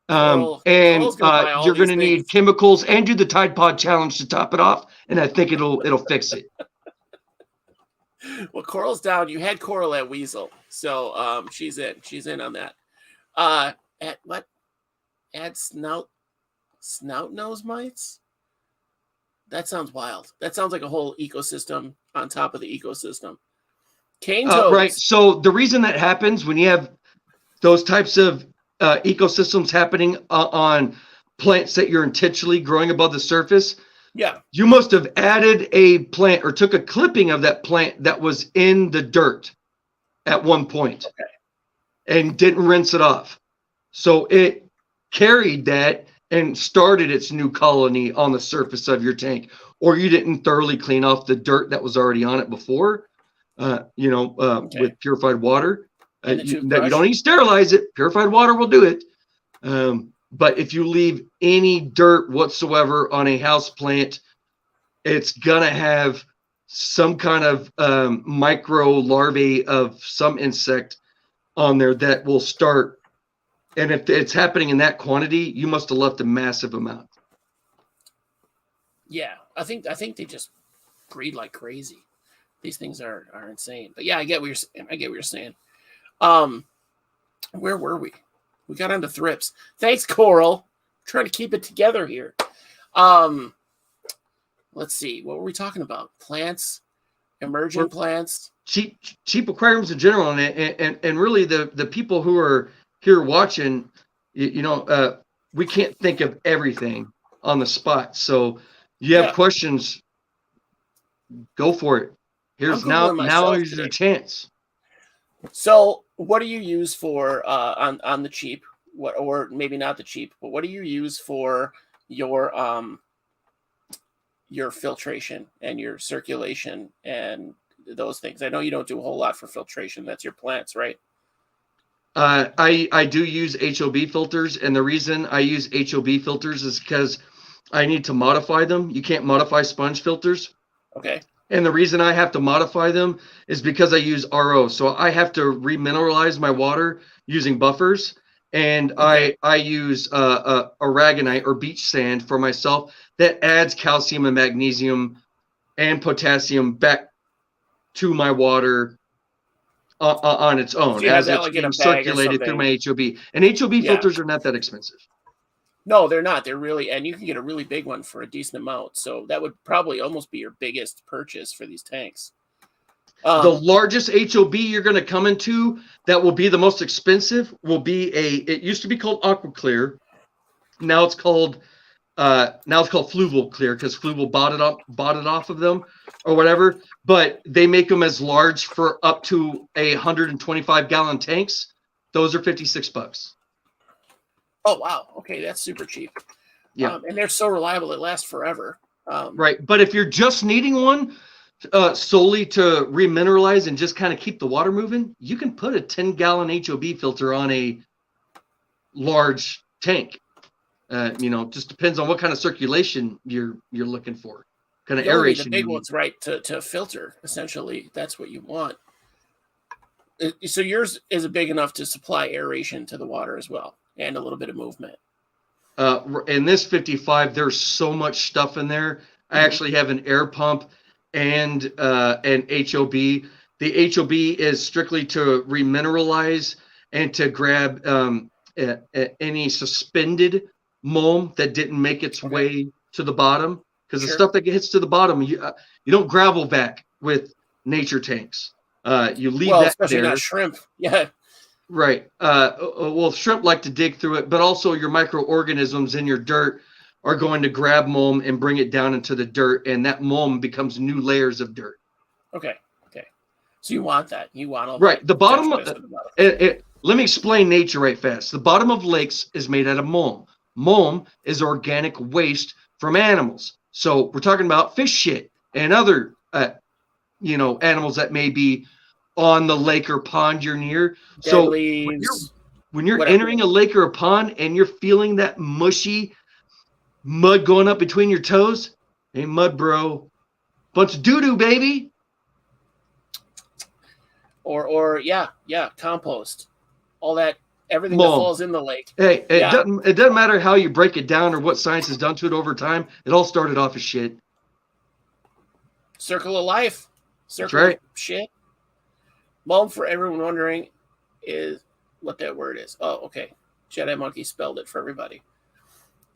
S2: And you're going to need chemicals and do the Tide Pod challenge to top it off. And I think it'll fix it.
S1: Well, Coral's down. You had Coral at Weasel. So she's in on that. At what? Add snout nose mites? That sounds wild. That sounds like a whole ecosystem on top of the ecosystem. Cane toads.
S2: Right. So the reason that happens when you have those types of ecosystems happening on plants that you're intentionally growing above the surface.
S1: Yeah.
S2: You must have added a plant or took a clipping of that plant that was in the dirt at one point and didn't rinse it off. So it carried that and started its new colony on the surface of your tank, or you didn't thoroughly clean off the dirt that was already on it before, with purified water. You don't need to sterilize it. Purified water will do it. But if you leave any dirt whatsoever on a house plant, it's going to have some kind of micro larvae of some insect on there that will start. And if it's happening in that quantity, you must have left a massive amount.
S1: Yeah, I think they just breed like crazy. These things are insane. But yeah, I get what you're saying. Where were we? We got onto thrips. Thanks, Coral. I'm trying to keep it together here. Let's let's see, what were we talking about? Plants, emerging plants.
S2: Cheap aquariums in general, and really the people who are here watching, we can't think of everything on the spot. So you have questions, go for it. Here's
S1: I'm
S2: now
S1: Googling
S2: is your
S1: today.
S2: chance.
S1: So what do you use for on the cheap? What, or maybe not the cheap, but what do you use for your filtration and your circulation and those things? I know you don't do a whole lot for filtration. That's your plants, right?
S2: I do use HOB filters, and the reason I use HOB filters is because I need to modify them. You can't modify sponge filters.
S1: Okay.
S2: And the reason I have to modify them is because I use RO. So I have to remineralize my water using buffers. And I use aragonite or beach sand for myself that adds calcium and magnesium and potassium back to my water on its own,
S1: So you have
S2: as
S1: that
S2: it's
S1: like in a
S2: being
S1: bag or
S2: circulated through
S1: something.
S2: my HOB. And HOB filters are not that expensive.
S1: No, they're not. They're really, and you can get a really big one for a decent amount. So that would probably almost be your biggest purchase for these tanks.
S2: The largest HOB you're going to come into that will be the most expensive will be it used to be called AquaClear. Now it's called Fluval Clear because Fluval bought it off of them or whatever. But they make them as large for up to 125-gallon tanks. Those are $56.
S1: Oh, wow. Okay, that's super cheap.
S2: Yeah.
S1: And they're so reliable, it lasts forever.
S2: Right. But if you're just needing one solely to remineralize and just kind of keep the water moving, you can put a 10-gallon HOB filter on a large tank. Just depends on what kind of circulation you're looking for, kind of aeration.
S1: The big ones, right, to filter, essentially. That's what you want. So yours is big enough to supply aeration to the water as well, and a little bit of movement.
S2: In this 55, there's so much stuff in there. I actually have an air pump and an HOB. The HOB is strictly to remineralize and to grab any suspended mold that didn't make its way to the bottom, because the stuff that hits to the bottom, you don't gravel back with nature tanks. You leave that
S1: especially
S2: there.
S1: not shrimp. Yeah.
S2: Right. Well, shrimp like to dig through it, but also your microorganisms in your dirt are going to grab mold and bring it down into the dirt, and that mold becomes new layers of dirt.
S1: Okay. So you want that. You want all
S2: right.
S1: That
S2: the bottom. Let me explain nature right fast. The bottom of lakes is made out of mold. Mold is organic waste from animals. So we're talking about fish shit and other, animals that may be on the lake or pond you're near.
S1: Dead
S2: so
S1: leaves,
S2: when you're entering a lake or a pond and you're feeling that mushy mud going up between your toes, hey, mud, bro, bunch of doo-doo, baby.
S1: Or compost, all that, everything that falls in the lake.
S2: Hey, it doesn't matter how you break it down or what science has done to it over time. It all started off as shit.
S1: Circle of life. Circle
S2: That's right.
S1: of shit. Mold, for everyone wondering, is what that word is. Oh, okay. Jedi Monkey spelled it for everybody.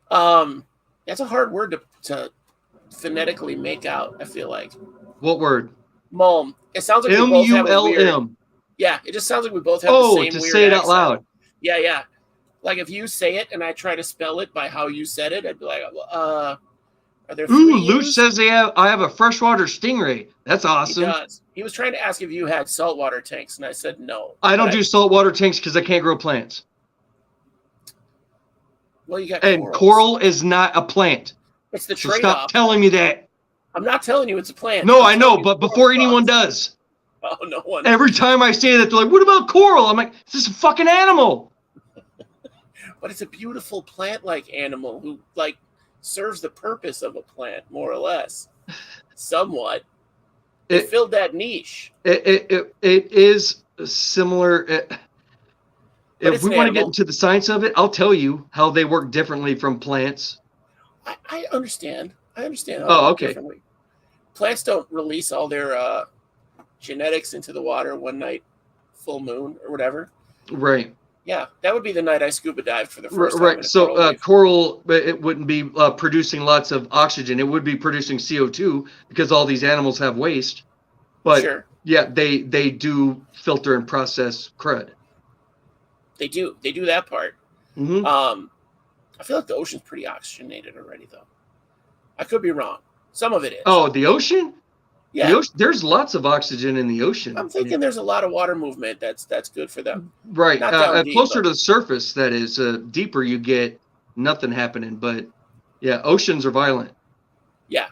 S1: That's a hard word to phonetically make out, I feel like.
S2: What word?
S1: Mulm. It sounds like we both have a weird...
S2: M-U-L-M.
S1: Yeah, it just sounds like we both have the same weird
S2: to say it out loud.
S1: Yeah. Like if you say it and I try to spell it by how you said it, I'd be like, are there three
S2: Luch says I have a freshwater stingray. That's awesome.
S1: He does. He was trying to ask if you had saltwater tanks, and I said no.
S2: I don't do saltwater tanks because I can't grow plants.
S1: Well, you got
S2: and coral is not a plant.
S1: It's the
S2: so
S1: trade-off.
S2: Stop telling me that.
S1: I'm not telling you it's a plant.
S2: No, I know, but before anyone does.
S1: Oh, no one.
S2: Every time I say that, they're like, what about coral? I'm like, this is a fucking animal.
S1: But it's a beautiful plant-like animal who, serves the purpose of a plant, more or less. Somewhat. It filled that niche.
S2: It is similar. If we want to get into the science of it, I'll tell you how they work differently from plants.
S1: I understand.
S2: Oh, okay.
S1: Differently. Plants don't release all their genetics into the water one night, full moon or whatever.
S2: Right.
S1: Yeah, that would be the night I scuba dived for the first time.
S2: Right. So coral, it wouldn't be producing lots of oxygen. It would be producing CO2 because all these animals have waste. But
S1: sure,
S2: yeah, they do filter and process crud.
S1: they do that part.
S2: Mm-hmm.
S1: I feel like the ocean's pretty oxygenated already, though. I could be wrong. Some of it is.
S2: Oh, the ocean?
S1: Yeah.
S2: The ocean, there's lots of oxygen in the ocean.
S1: I'm thinking there's a lot of water movement that's good for them.
S2: Right.
S1: Not down deep,
S2: closer
S1: but...
S2: to the surface, that is. Deeper, you get nothing happening. But yeah, oceans are violent.
S1: Yeah.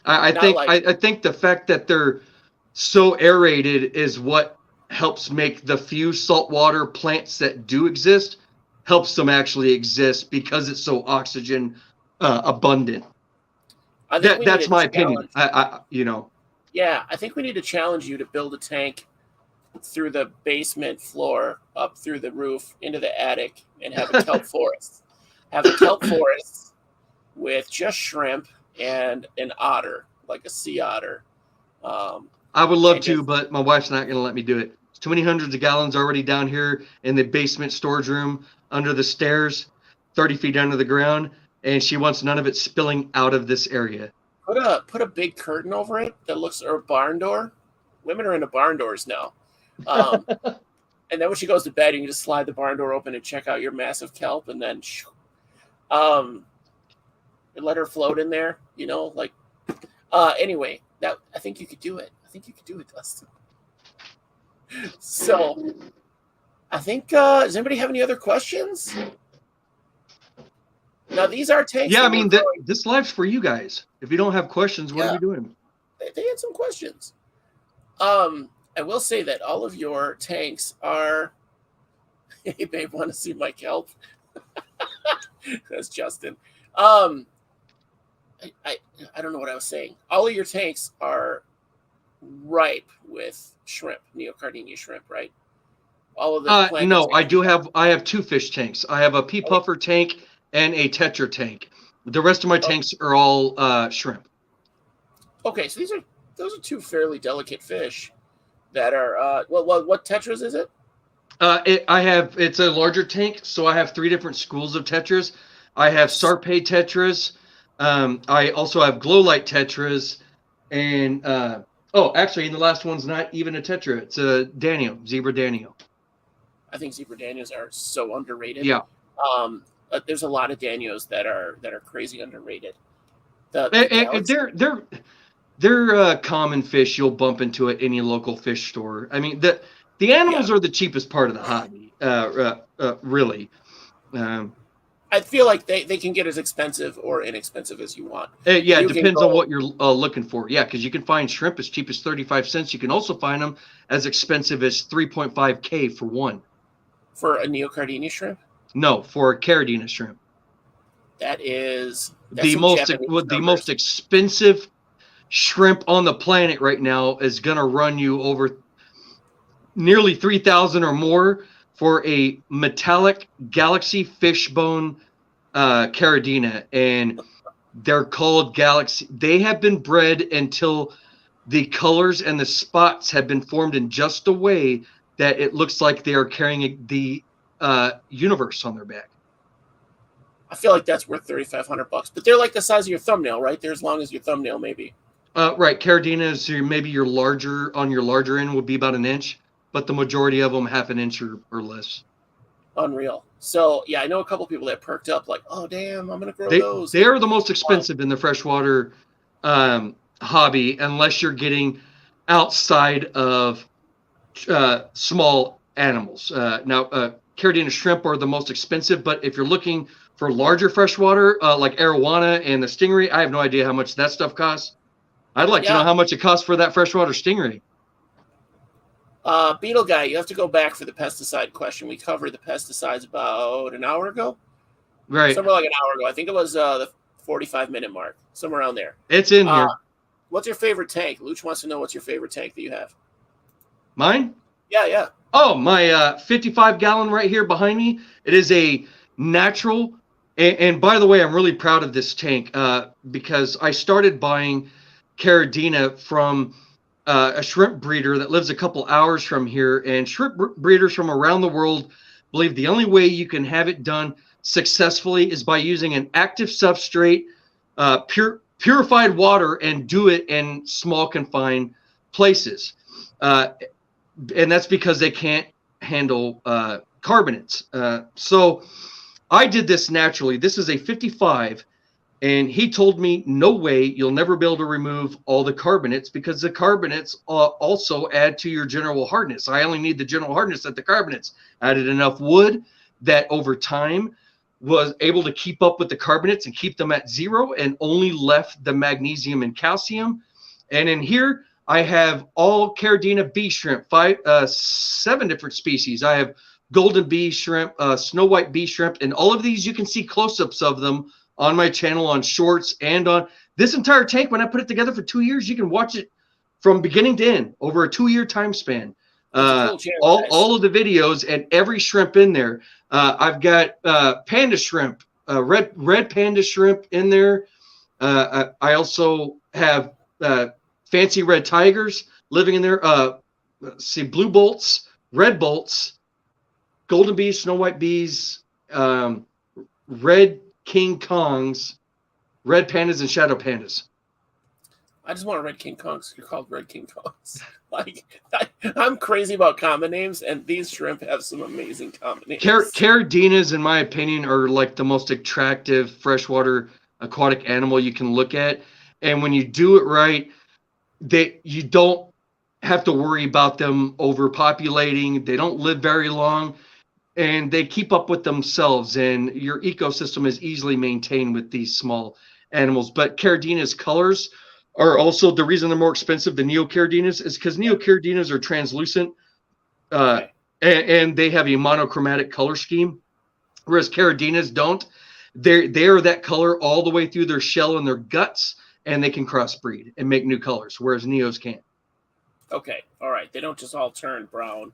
S2: I think the fact that they're so aerated is what helps make the few saltwater plants that do exist, helps them actually exist because it's so oxygen abundant. That's my opinion.
S1: Yeah, I think we need to challenge you to build a tank through the basement floor, up through the roof, into the attic, and have a kelp forest. Have a kelp forest with just shrimp and an otter, like a sea otter.
S2: I would love to, but my wife's not going to let me do it. There's too many hundreds of gallons already down here in the basement storage room under the stairs, 30 feet under the ground, and she wants none of it spilling out of this area.
S1: Put a big curtain over it that looks, or a barn door. Women are into barn doors now. And then when she goes to bed, you can just slide the barn door open and check out your massive kelp, and then let her float in there. Anyway, that I think you could do it. Dustin. So, I think does anybody have any other questions? Now these are tanks.
S2: Yeah, I mean this live's for you guys. If you don't have questions, what are we doing?
S1: They had some questions. I will say that all of your tanks are. Hey, babe, want to see my kelp? That's Justin. I don't know what I was saying. All of your tanks are ripe with shrimp, neocardinia shrimp, right? All of the
S2: no, I have two fish tanks. I have a pea puffer tank and a tetra tank. The rest of my tanks are all shrimp.
S1: Okay, so those are two fairly delicate fish that are what tetras is it?
S2: It's a larger tank, so I have 3 different schools of tetras. I have Sarpei tetras. I also have glow light tetras, and actually, the last one's not even a tetra. It's a Danio, zebra Danio.
S1: I think zebra Danios are so underrated.
S2: Yeah.
S1: There's a lot of Danios that are crazy underrated.
S2: They're common fish you'll bump into at any local fish store. I mean, the animals are the cheapest part of the hobby, really.
S1: I feel like they can get as expensive or inexpensive as you want.
S2: It depends on what you're looking for. Yeah, because you can find shrimp as cheap as 35 cents. You can also find them as expensive as $3.5K for one.
S1: For a neocardinia shrimp?
S2: No, for a caridina shrimp.
S1: That's
S2: the most expensive shrimp on the planet right now is going to run you over nearly $3,000 or more for a metallic galaxy fishbone caridina, and they're called Galaxy. They have been bred until the colors and the spots have been formed in just a way that it looks like they are carrying the universe on their back.
S1: I feel like that's worth $3,500, but they're like the size of your thumbnail, right? They're as long as your thumbnail, maybe.
S2: Right, Caradinas, maybe your larger end would be about an inch, but the majority of them half an inch or less.
S1: Unreal. So yeah, I know a couple people that perked up, like, oh damn, I'm gonna grow those.
S2: They are the most expensive in the freshwater hobby, unless you're getting outside of small animals. Now, Caridina shrimp are the most expensive, but if you're looking for larger freshwater, like arowana and the stingray, I have no idea how much that stuff costs. I'd like to know how much it costs for that freshwater stingray.
S1: Beetle guy, you have to go back for the pesticide question. We covered the pesticides about an hour ago.
S2: Right.
S1: Somewhere like an hour ago. I think it was the 45-minute mark, somewhere around there.
S2: It's in here.
S1: What's your favorite tank? Luch wants to know what's your favorite tank that you have.
S2: Mine?
S1: Yeah.
S2: Oh, my 55-gallon right here behind me. It is a natural. And by the way, I'm really proud of this tank because I started buying Caridina from a shrimp breeder that lives a couple hours from here. And shrimp breeders from around the world believe the only way you can have it done successfully is by using an active substrate, purified water, and do it in small confined places. And that's because they can't handle carbonates. So I did this naturally. This is a 55. And he told me, no way, you'll never be able to remove all the carbonates because the carbonates also add to your general hardness. I only need the general hardness that the carbonates added enough wood that over time was able to keep up with the carbonates and keep them at zero and only left the magnesium and calcium. And in here, I have all Caridina bee shrimp, 7 different species. I have golden bee shrimp, snow white bee shrimp, and all of these you can see close-ups of them on my channel, on shorts, and on this entire tank. When I put it together for 2 years, you can watch it from beginning to end over a 2-year time span.
S1: Cool channel,
S2: all of the videos and every shrimp in there. I've got panda shrimp, red panda shrimp in there. I also have fancy red tigers living in there. See, blue bolts, red bolts, golden bees, snow white bees, red King Kongs, red pandas, and shadow pandas.
S1: I just want red King Kongs. You're called red King Kongs. Like, I'm crazy about common names, and these shrimp have some amazing common names.
S2: Caridinas, in my opinion, are like the most attractive freshwater aquatic animal you can look at. And when you do it right, you don't have to worry about them overpopulating. They don't live very long. And they keep up with themselves, and your ecosystem is easily maintained with these small animals. But Caridina's colors are also the reason they're more expensive than Neocaridina's is because Neocaridina's are translucent, and they have a monochromatic color scheme, whereas Caridina's don't. They are that color all the way through their shell and their guts, and they can crossbreed and make new colors, whereas Neos can't.
S1: Okay, all right. They don't just all turn brown.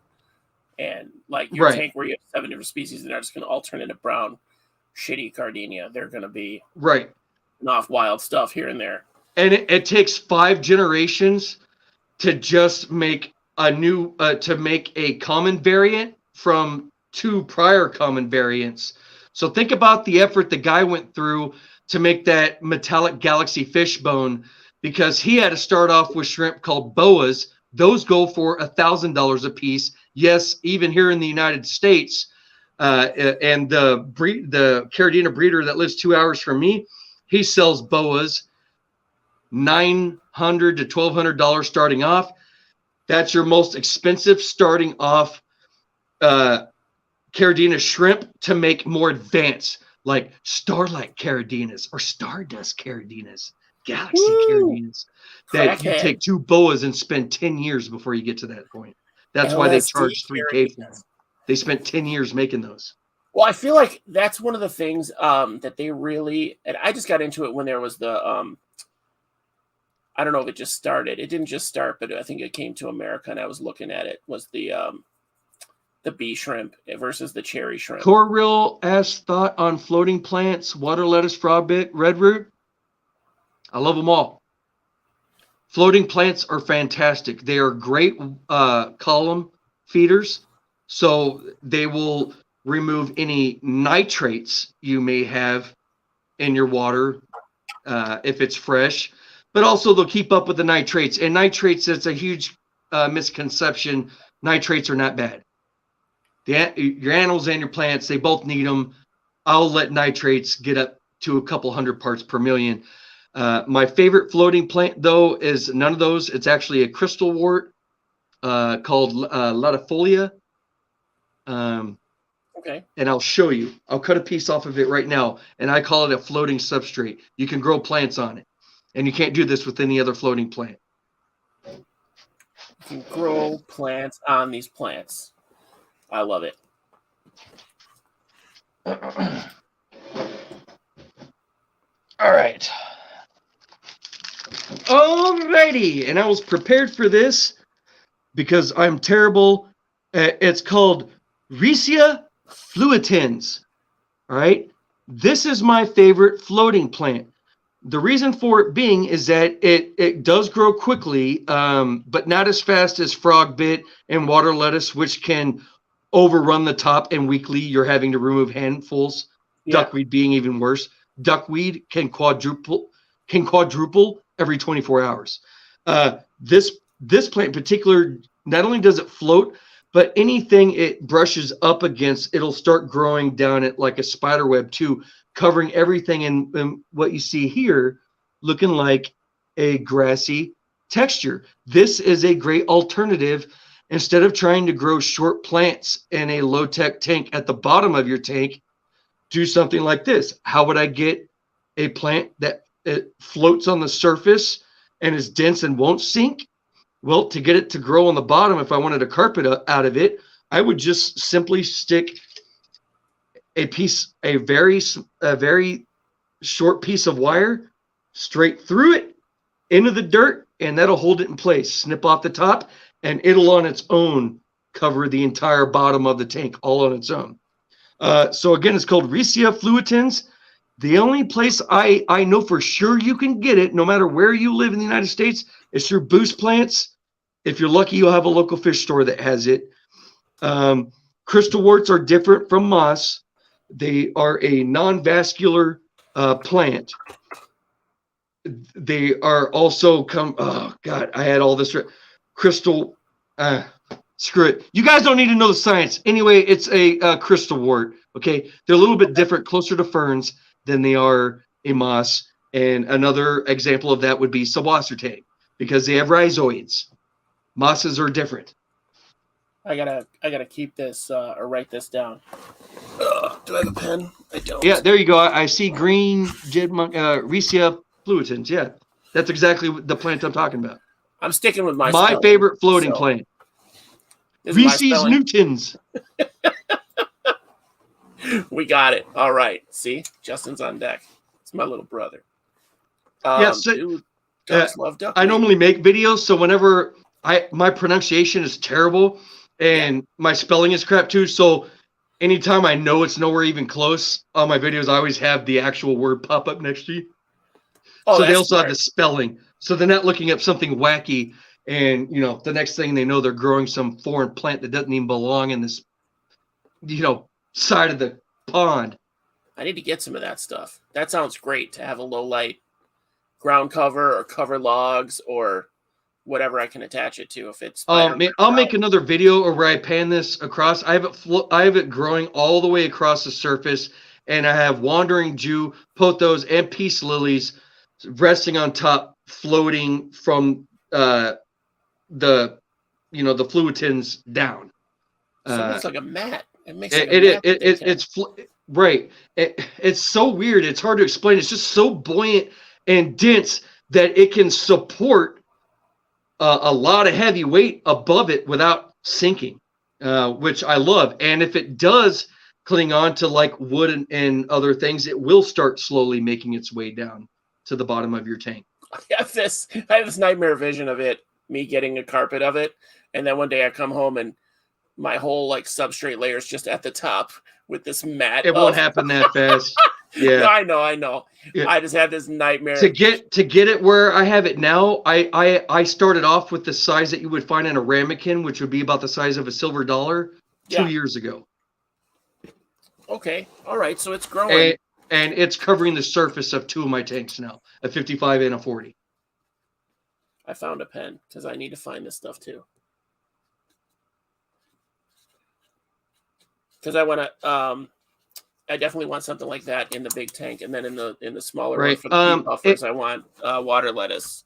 S1: And like your tank where you have 7 different species, they're just going to all turn into brown, shitty Cardinia. They're going to be off wild stuff here and there.
S2: And it takes 5 generations to just make a new, to make a common variant from 2 prior common variants. So think about the effort the guy went through to make that metallic galaxy fishbone, because he had to start off with shrimp called boas. Those go for $1,000 a piece. Yes, even here in the United States, and the Caridina breeder that lives 2 hours from me, he sells boas $900 to $1,200 starting off. That's your most expensive starting off Caridina shrimp to make more advanced, like Starlight Caridinas or Stardust Caridinas, Galaxy Caridinas. That you take 2 boas and spend 10 years before you get to that point. That's why they charge $3,000 for them. They spent 10 years making those.
S1: Well, I feel like that's one of the things that they really, and I just got into it when there was the, I don't know if it just started. It didn't just start, but I think it came to America, and I was looking at it, was the bee shrimp versus the cherry shrimp.
S2: Correal asked thought on floating plants, water lettuce, frogbit, redroot. I love them all. Floating plants are fantastic. They are great column feeders, so they will remove any nitrates you may have in your water if it's fresh, but also they'll keep up with the nitrates. And nitrates, it's a huge misconception. Nitrates are not bad. Your animals and your plants, they both need them. I'll let nitrates get up to a couple hundred parts per million. My favorite floating plant, though, is none of those. It's actually a crystal wort called latifolia.
S1: Okay.
S2: And I'll show you. I'll cut a piece off of it right now, and I call it a floating substrate. You can grow plants on it, and you can't do this with any other floating plant.
S1: You can grow plants on these plants. I love it.
S2: All right. Alrighty, and I was prepared for this because I'm terrible. It's called Riccia Fluitans. All right, this is my favorite floating plant. The reason for it being is that it does grow quickly, but not as fast as frogbit and water lettuce, which can overrun the top, and weekly you're having to remove handfuls.
S1: Yeah.
S2: Duckweed being even worse. Duckweed can quadruple every 24 hours. This plant in particular, not only does it float, but anything it brushes up against, it'll start growing down it like a spider web too, covering everything in what you see here, looking like a grassy texture. This is a great alternative. Instead of trying to grow short plants in a low-tech tank at the bottom of your tank, do something like this. How would I get a plant that it floats on the surface and is dense and won't sink? Well, to get it to grow on the bottom, if I wanted a carpet out of it, I would just simply stick a very short piece of wire straight through it into the dirt, and that'll hold it in place. Snip off the top, and it'll on its own cover the entire bottom of the tank all on its own. So again, it's called Riccia Fluitans. The only place I know for sure you can get it, no matter where you live in the United States, is through Boost Plants. If you're lucky, you'll have a local fish store that has it. Crystal worts are different from moss. They are a non-vascular plant. They are also oh God, I had all this crystal. Screw it. You guys don't need to know the science. Anyway, it's a crystal wort. Okay, they're a little bit different, closer to ferns than they are a moss. And another example of that would be Subwassertang, because they have rhizoids. Mosses are different.
S1: I gotta keep this or write this down. Do I have a pen? I don't.
S2: Yeah, there you go. I see green Riccia Fluitans. Yeah, that's exactly the plant I'm talking about.
S1: I'm sticking with my
S2: favorite floating plant. Reese's Newtons.
S1: We got it. All right. See, Justin's on deck. It's my little brother. Dude, love duck.
S2: I normally make videos, so whenever my pronunciation is terrible and my spelling is crap too. So anytime I know it's nowhere even close on my videos, I always have the actual word pop up next to you. Oh, so they also have the spelling. So they're not looking up something wacky. And, the next thing they know, they're growing some foreign plant that doesn't even belong in this, side of the pond.
S1: I need to get some of that stuff. That sounds great to have a low light ground cover or cover logs or whatever I can attach it to. If it's
S2: I'll make another video where I pan this across. I have it growing all the way across the surface, and I have wandering Jew, pothos, and peace lilies resting on top, floating from the fluitans down.
S1: So it looks like a mat. It makes
S2: right. It's so weird. It's hard to explain. It's just so buoyant and dense that it can support a lot of heavy weight above it without sinking, which I love. And if it does cling on to like wood and other things, it will start slowly making its way down to the bottom of your tank.
S1: I have this nightmare vision of it, me getting a carpet of it, and then one day I come home and my whole substrate layer is just at the top with this mat.
S2: It won't happen that fast. Yeah,
S1: no, I know. Yeah. I just had this nightmare
S2: to get it where I have it now. I started off with the size that you would find in a ramekin, which would be about the size of a silver dollar 2 years ago.
S1: Okay, all right, so it's growing,
S2: and it's covering the surface of 2 of my tanks now, a 55 and a 40.
S1: I found a pen because I need to find this stuff too. Because I want to, I definitely want something like that in the big tank, and then in the smaller one for the buffers, I want water lettuce.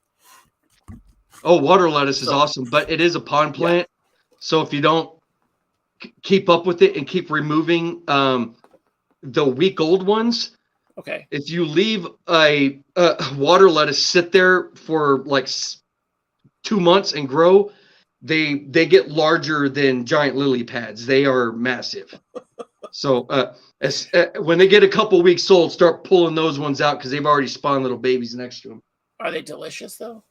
S2: Oh, water lettuce is awesome, but it is a pond plant, so if you don't keep up with it and keep removing the week-old ones, if you leave a water lettuce sit there for 2 months and grow, they get larger than giant lily pads. They are massive. So when they get a couple weeks old, start pulling those ones out because they've already spawned little babies next to them.
S1: Are they delicious though?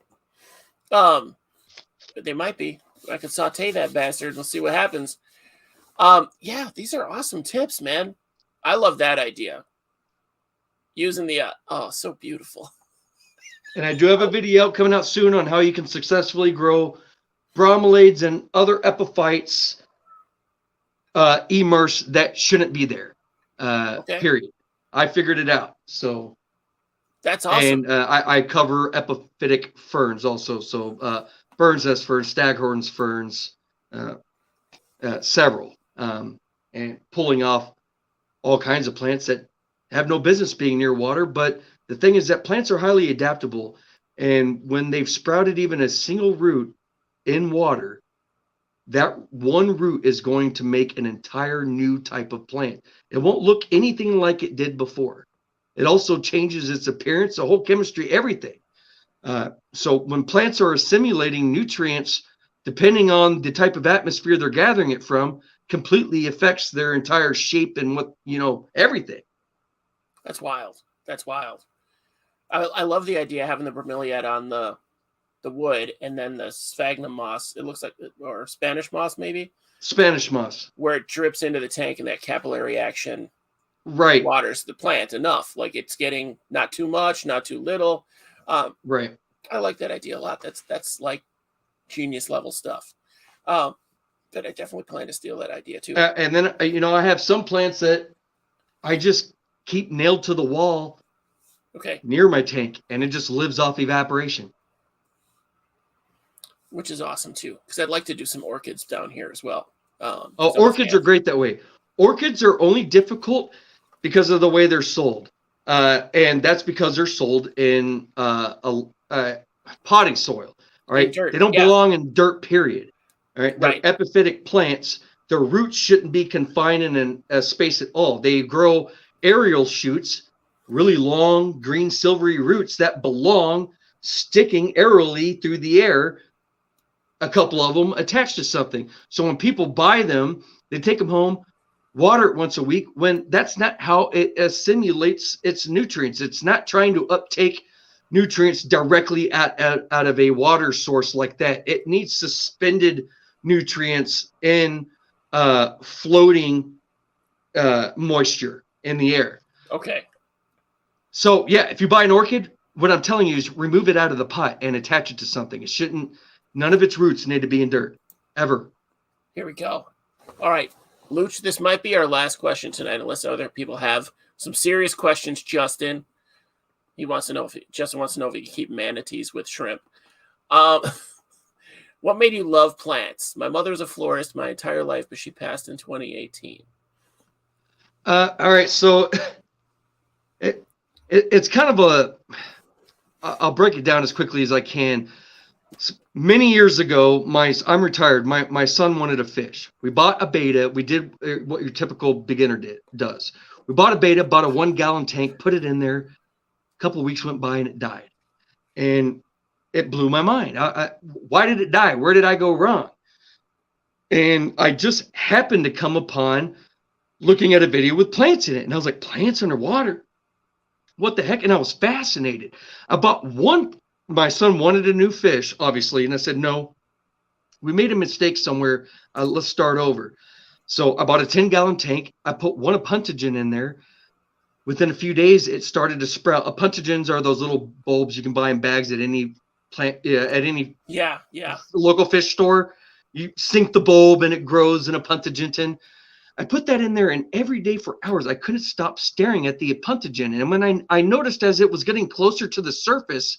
S1: They might be. I could saute that bastard and see what happens. Yeah, these are awesome tips, man. I love that idea. Using the so beautiful.
S2: And I do have a video coming out soon on how you can successfully grow bromeliads and other epiphytes immerse that shouldn't be there.
S1: Okay.
S2: Period. I figured it out. So
S1: that's awesome.
S2: And I cover epiphytic ferns also. So ferns, nest ferns, staghorns ferns, several, and pulling off all kinds of plants that have no business being near water. But the thing is that plants are highly adaptable. And when they've sprouted even a single root in water, that one root is going to make an entire new type of plant. It won't look anything like it did before. It also changes its appearance, the whole chemistry, everything. So when plants are assimilating nutrients, depending on the type of atmosphere they're gathering it from, completely affects their entire shape and what, everything.
S1: That's wild. That's wild. I love the idea of having the bromeliad on the wood and then the sphagnum moss. It looks like, or Spanish moss maybe.
S2: Spanish moss,
S1: where it drips into the tank and that capillary action,
S2: right,
S1: waters the plant enough. Like it's getting not too much, not too little.
S2: Right.
S1: I like that idea a lot. That's like genius level stuff. But I definitely plan to steal that idea too.
S2: And then I have some plants that I just keep nailed to the wall.
S1: Okay.
S2: Near my tank, and it just lives off evaporation.
S1: Which is awesome too, because I'd like to do some orchids down here as well.
S2: Orchids are great that way. Orchids are only difficult because of the way they're sold, and that's because they're sold in potting soil. All right, they don't belong in dirt. Period. All right, they're epiphytic plants. Their roots shouldn't be confined in a space at all. They grow aerial shoots, really long, green, silvery roots that belong sticking aerially through the air. A couple of them attached to something. So when people buy them, they take them home, water it once a week, when that's not how it assimilates its nutrients. It's not trying to uptake nutrients directly out of a water source like that. It needs suspended nutrients in floating moisture in the air.
S1: Okay.
S2: So yeah, if you buy an orchid, what I'm telling you is remove it out of the pot and attach it to something. It shouldn't. None of its roots need to be in dirt, ever.
S1: Here we go. All right, Luch, this might be our last question tonight, unless other people have some serious questions. Justin wants to know if he can keep manatees with shrimp. What made you love plants? My mother was a florist my entire life, but she passed in 2018.
S2: All right, so it's kind of I'll break it down as quickly as I can. Many years ago, I'm retired. My son wanted a fish. We bought a betta. We did what your typical beginner does. We bought a betta, bought a 1-gallon tank, put it in there. A couple of weeks went by and it died. And it blew my mind. Why did it die? Where did I go wrong? And I just happened to come upon looking at a video with plants in it. And I was like, plants underwater? What the heck? And I was fascinated. I bought one. My son wanted a new fish, obviously, and I said, no, we made a mistake somewhere. Let's start over. So I bought a 10-gallon tank. I put one apuntigen in there. Within a few days, it started to sprout. Apuntigens are those little bulbs you can buy in bags at any local fish store. You sink the bulb and it grows an apuntigen. I put that in there, and every day for hours, I couldn't stop staring at the apuntigen. And when I noticed as it was getting closer to the surface,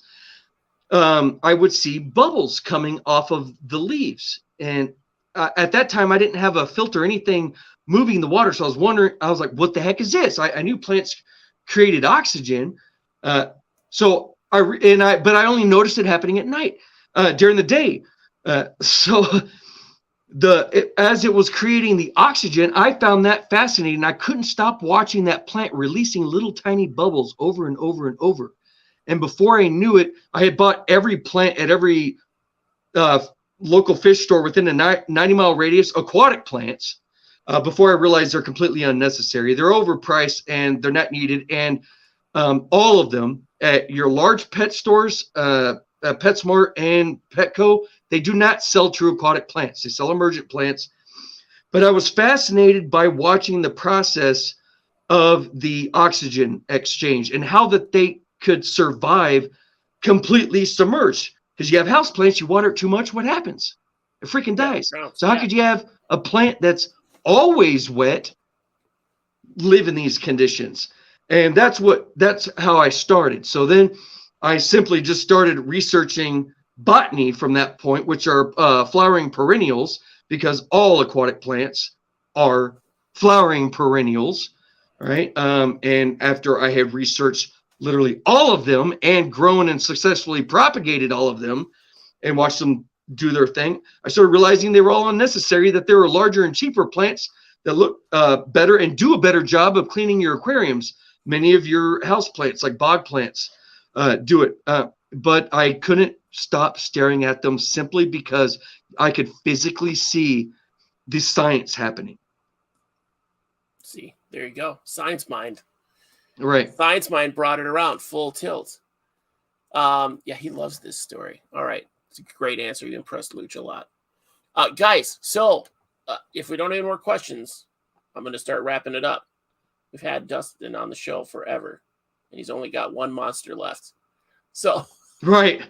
S2: I would see bubbles coming off of the leaves. And at that time, I didn't have a filter, anything moving the water. So I was wondering, I was like, what the heck is this? I knew plants created oxygen. But I only noticed it happening at night, during the day. As it was creating the oxygen, I found that fascinating. I couldn't stop watching that plant releasing little tiny bubbles over and over and over. And before I knew it, I had bought every plant at every local fish store within a 90-mile radius, aquatic plants, before I realized they're completely unnecessary. They're overpriced and they're not needed. And all of them at your large pet stores, PetSmart and Petco, they do not sell true aquatic plants. They sell emergent plants. But I was fascinated by watching the process of the oxygen exchange and how that they could survive completely submerged. Because you have houseplants, you water it too much, what happens? It freaking dies. So how could you have a plant that's always wet live in these conditions. And that's how I started. So then I simply just started researching botany from that point, which are flowering perennials, because all aquatic plants are flowering perennials, right? And after I had researched literally all of them and grown and successfully propagated all of them and watched them do their thing, I started realizing they were all unnecessary, that there were larger and cheaper plants that look better and do a better job of cleaning your aquariums. Many of your house plants, like bog plants, do it. But I couldn't stop staring at them simply because I could physically see the science happening.
S1: See, there you go. Science mind.
S2: Right.
S1: Science mind brought it around full tilt. Yeah, he loves this story. All right. It's a great answer. You impressed Luch a lot. Guys, so if we don't have any more questions, I'm going to start wrapping it up. We've had Dustin on the show forever, and he's only got one monster left. So,
S2: right.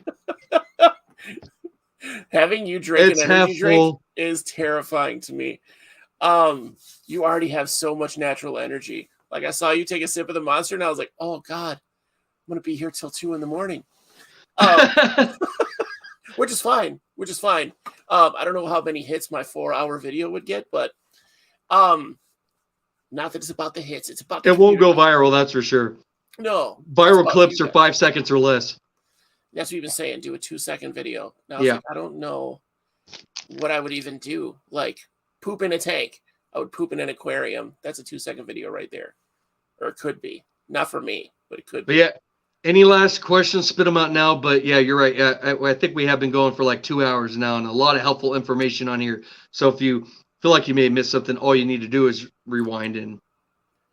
S1: Having you drink
S2: It's
S1: an energy
S2: half
S1: drink
S2: full.
S1: is terrifying to me. You already have so much natural energy. Like, I saw you take a sip of the monster, and I was like, oh, God, I'm going to be here till 2 a.m. Which is fine. I don't know how many hits my 4-hour video would get, but not that it's about the hits. It's about the
S2: It won't go
S1: community.
S2: viral, that's for sure.
S1: No.
S2: Viral clips are 5 seconds or less.
S1: That's what you've been saying. Do a 2-second video. Now, I was like, I don't know what I would even do. Like, poop in a tank. I would poop in an aquarium. That's a 2-second video right there. Or it could be. Not for me, but it could be.
S2: But yeah, any last questions, spit them out now. But yeah, you're right. I think we have been going for like 2 hours now, and a lot of helpful information on here. So if you feel like you may have missed something, all you need to do is rewind, and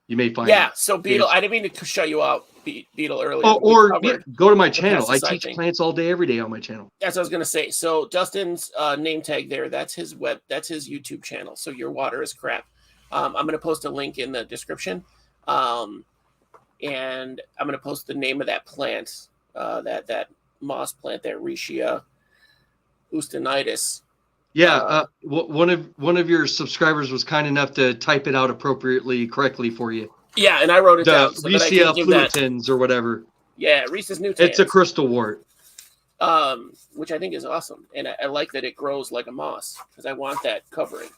S2: you may find it.
S1: So Beetle, I didn't mean to shut you out, Beetle, earlier.
S2: Oh, or go to my channel. I teach
S1: thing.
S2: plants all day, every day on my channel.
S1: That's what I was gonna say. So Dustin's name tag there, that's his YouTube channel. So Your Water is Crap. I'm gonna post a link in the description. And I'm gonna post the name of that plant, that moss plant, that Riccia Fluitans.
S2: Yeah, one of your subscribers was kind enough to type it out correctly for you.
S1: Yeah, and I wrote it down. So
S2: Riccia Fluitans or whatever.
S1: Yeah, Riccia's new.
S2: It's a crystal wort.
S1: Which I think is awesome, and I like that it grows like a moss because I want that covering.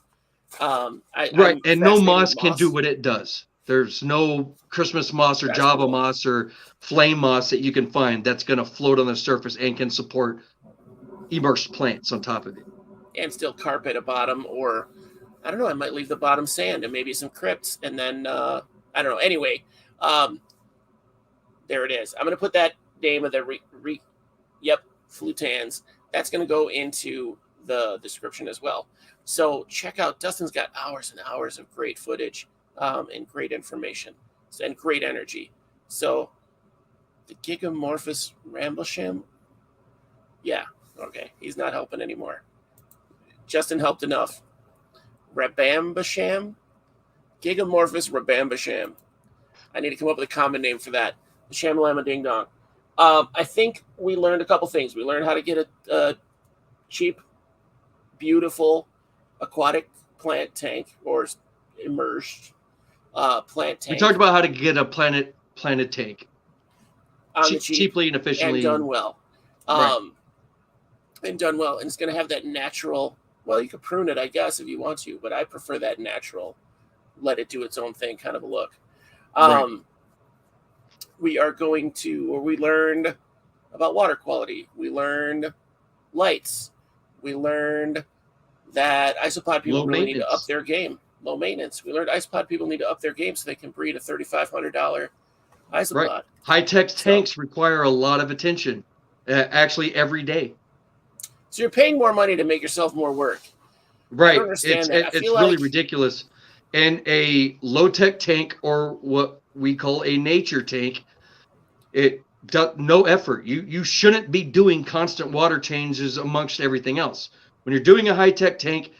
S2: Right, and no moss can do what it does. There's no Christmas moss or Java moss or flame moss that you can find that's going to float on the surface and can support immersed plants on top of it.
S1: And still carpet a bottom, or I don't know, I might leave the bottom sand and maybe some crypts, and then I don't know. Anyway, there it is. I'm going to put that name of the Fluitans. That's going to go into the description as well. So check out, Dustin's got hours and hours of great footage and great information and great energy. So the Gigamorphous Ramblesham, yeah, okay, he's not helping anymore. Justin helped enough. Rabambasham? Gigamorphous Rabambasham. I need to come up with a common name for that. Shamalama Ding Dong. I think we learned a couple things. We learned how to get a cheap, beautiful aquatic plant tank or immersed plant tank.
S2: We talked about how to get a planet tank cheaply and efficiently.
S1: And done well.
S2: Right.
S1: And done well. And it's going to have that natural, well, you could prune it, I guess, if you want to, but I prefer that natural, let it do its own thing kind of a look.
S2: Right.
S1: We learned about water quality. We learned lights. We learned that isopod people really need to up their game. Low maintenance. We learned isopod people need to up their game so they can breed a $3,500 isopod.
S2: Right. High-tech tanks require a lot of attention, actually every day.
S1: So you're paying more money to make yourself more work.
S2: Right.
S1: I don't understand that.
S2: It's really ridiculous. And a low-tech tank, or what we call a nature tank, it does no effort. You shouldn't be doing constant water changes amongst everything else. When you're doing a high-tech tank,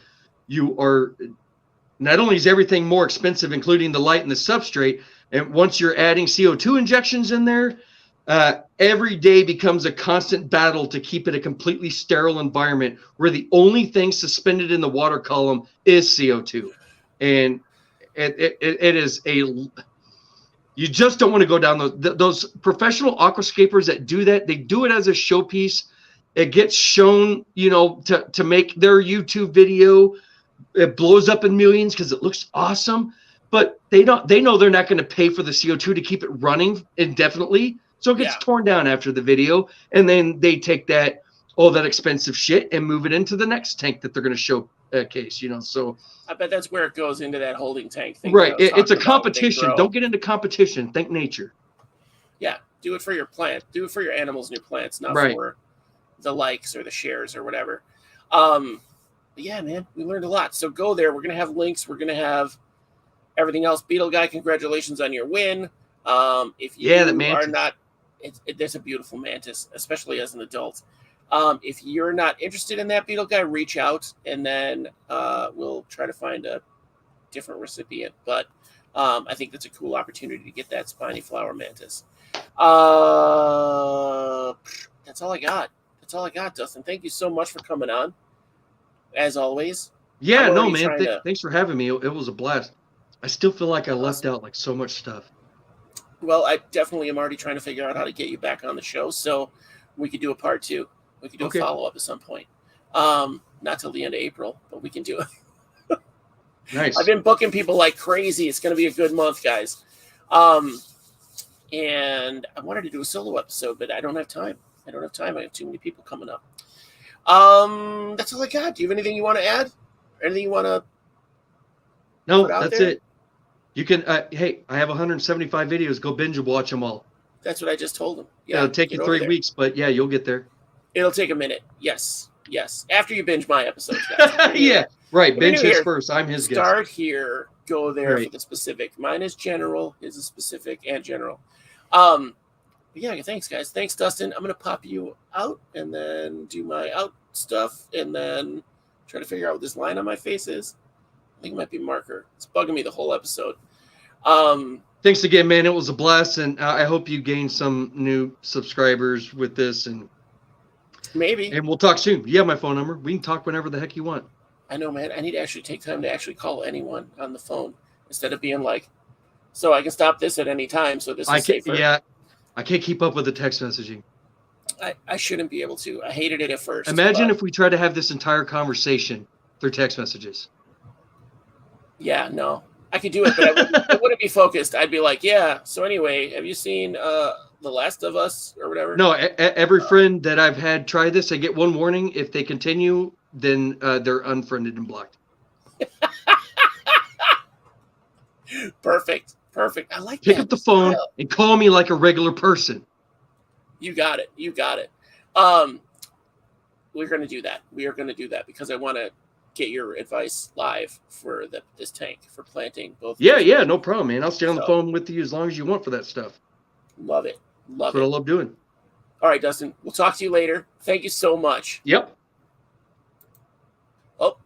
S2: you are not only is everything more expensive, including the light and the substrate, and once you're adding CO2 injections in there, every day becomes a constant battle to keep it a completely sterile environment where the only thing suspended in the water column is CO2. and it is a. You just don't want to go down those professional aquascapers that do that. They do it as a showpiece. It gets shown, to make their YouTube video. It blows up in millions because it looks awesome. But they know they're not going to pay for the CO2 to keep it running indefinitely. So it gets torn down after the video. And then they take that expensive shit and move it into the next tank that they're going to showcase, So
S1: I bet that's where it goes into that holding tank thing.
S2: Right. It's a competition. Don't get into competition. Think nature.
S1: Yeah. Do it for your plant. Do it for your animals and your plants, not for the likes or the shares or whatever. But yeah, man, we learned a lot. So go there. We're going to have links. We're going to have everything else. Beetle Guy, congratulations on your win. If you are not, there's a beautiful mantis, especially as an adult. If you're not interested in that, Beetle Guy, reach out, and then we'll try to find a different recipient. But I think that's a cool opportunity to get that spiny flower mantis. That's all I got. Dustin. Thank you so much for coming on, as always.
S2: Yeah, no, man. Thanks for having me. It was a blast. I still feel like I left out like so much stuff.
S1: Well, I definitely am already trying to figure out how to get you back on the show, so we could do a part 2. We could do a follow-up at some point. Not till the end of April, but we can do it.
S2: Nice.
S1: I've been booking people like crazy. It's going to be a good month, guys. And I wanted to do a solo episode, but I don't have time. I have too many people coming up. That's all I got. Do you have anything you want to add? Anything you want to
S2: No, that's it. You can, hey, I have 175 videos. Go binge and watch them all.
S1: That's what I just told him. Yeah,
S2: it'll take you 3 weeks, but yeah, you'll get there.
S1: It'll take a minute. Yes. After you binge my episodes, guys.
S2: Yeah, right. Binge his first. I'm his guest.
S1: Start here. Go there for the specific. Mine is general. His is specific and general. Yeah, thanks, guys. Thanks, Dustin. I'm going to pop you out and then do my out stuff and then try to figure out what this line on my face is. I think it might be marker. It's bugging me the whole episode.
S2: Thanks again, man. It was a blast, and I hope you gain some new subscribers with this. And
S1: maybe.
S2: And we'll talk soon. You have my phone number. We can talk whenever the heck you want.
S1: I know, man. I need to actually take time to actually call anyone on the phone instead of being like, so I can stop this at any time. So this is safer.
S2: Yeah, I can't keep up with the text messaging.
S1: I shouldn't be able to. I hated it at first.
S2: Imagine if we tried to have this entire conversation through text messages.
S1: Yeah, no. I could do it, but I wouldn't be focused. I'd be like, yeah, so anyway, have you seen The Last of Us or whatever?
S2: No, every friend that I've had try this, I get one warning. If they continue, then they're unfriended and blocked.
S1: Perfect. I like that.
S2: Pick up the phone and call me like a regular person.
S1: You got it. We're going to do that. We are going to do that because I want to get your advice live for this tank for planting both.
S2: Yeah, no problem, man. I'll stay on the phone with you as long as you want for that stuff.
S1: Love it.
S2: That's what I love doing.
S1: All right, Dustin. We'll talk to you later. Thank you so much.
S2: Yep.
S1: Oh,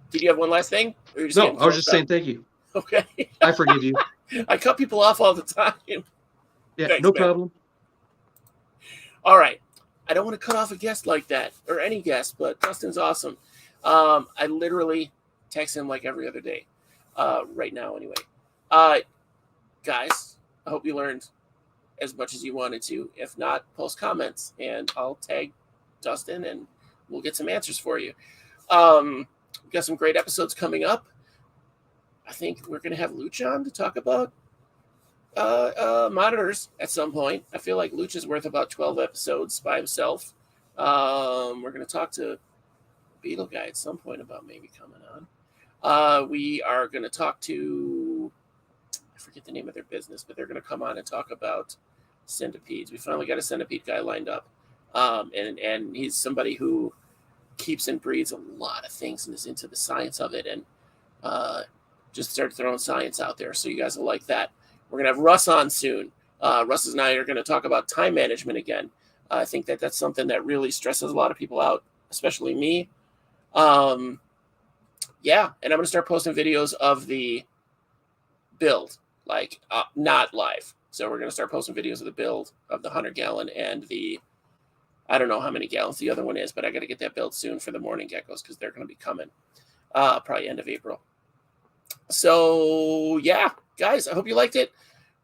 S1: did you have one last thing?
S2: No, I was just saying thank you.
S1: Okay.
S2: I forgive you.
S1: I cut people off all the time.
S2: Yeah, thanks, no problem.
S1: All right. I don't want to cut off a guest like that or any guest, but Dustin's awesome. I literally text him like every other day right now anyway. Guys, I hope you learned as much as you wanted to. If not, post comments and I'll tag Dustin and we'll get some answers for you. We've got some great episodes coming up. I think we're going to have Luch on to talk about monitors at some point. I feel like Luch is worth about 12 episodes by himself. We're going to talk to Beetle Guy at some point about maybe coming on. We are going to talk to, I forget the name of their business, but they're going to come on and talk about centipedes. We finally got a centipede guy lined up. And he's somebody who keeps and breeds a lot of things and is into the science of it and just started throwing science out there. So you guys will like that. We're going to have Russ on soon. Russ and I are going to talk about time management again. I think that's something that really stresses a lot of people out, especially me. Yeah, and I'm going to start posting videos of the build, like not live. So we're going to start posting videos of the build of the 100-gallon and the, I don't know how many gallons the other one is, but I got to get that built soon for the morning geckos because they're going to be coming probably end of April. So yeah, guys, I hope you liked it.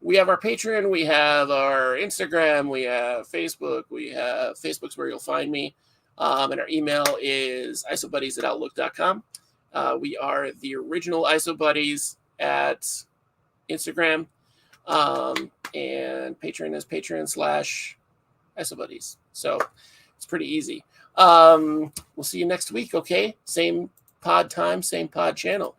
S1: We have our Patreon, we have our Instagram, we have Facebook, Facebook's where you'll find me. And our email is isobuddies@outlook.com. We are the original ISOBuddies at Instagram. And Patreon is Patreon/ISOBuddies. So it's pretty easy. We'll see you next week, okay? Same pod time, same pod channel.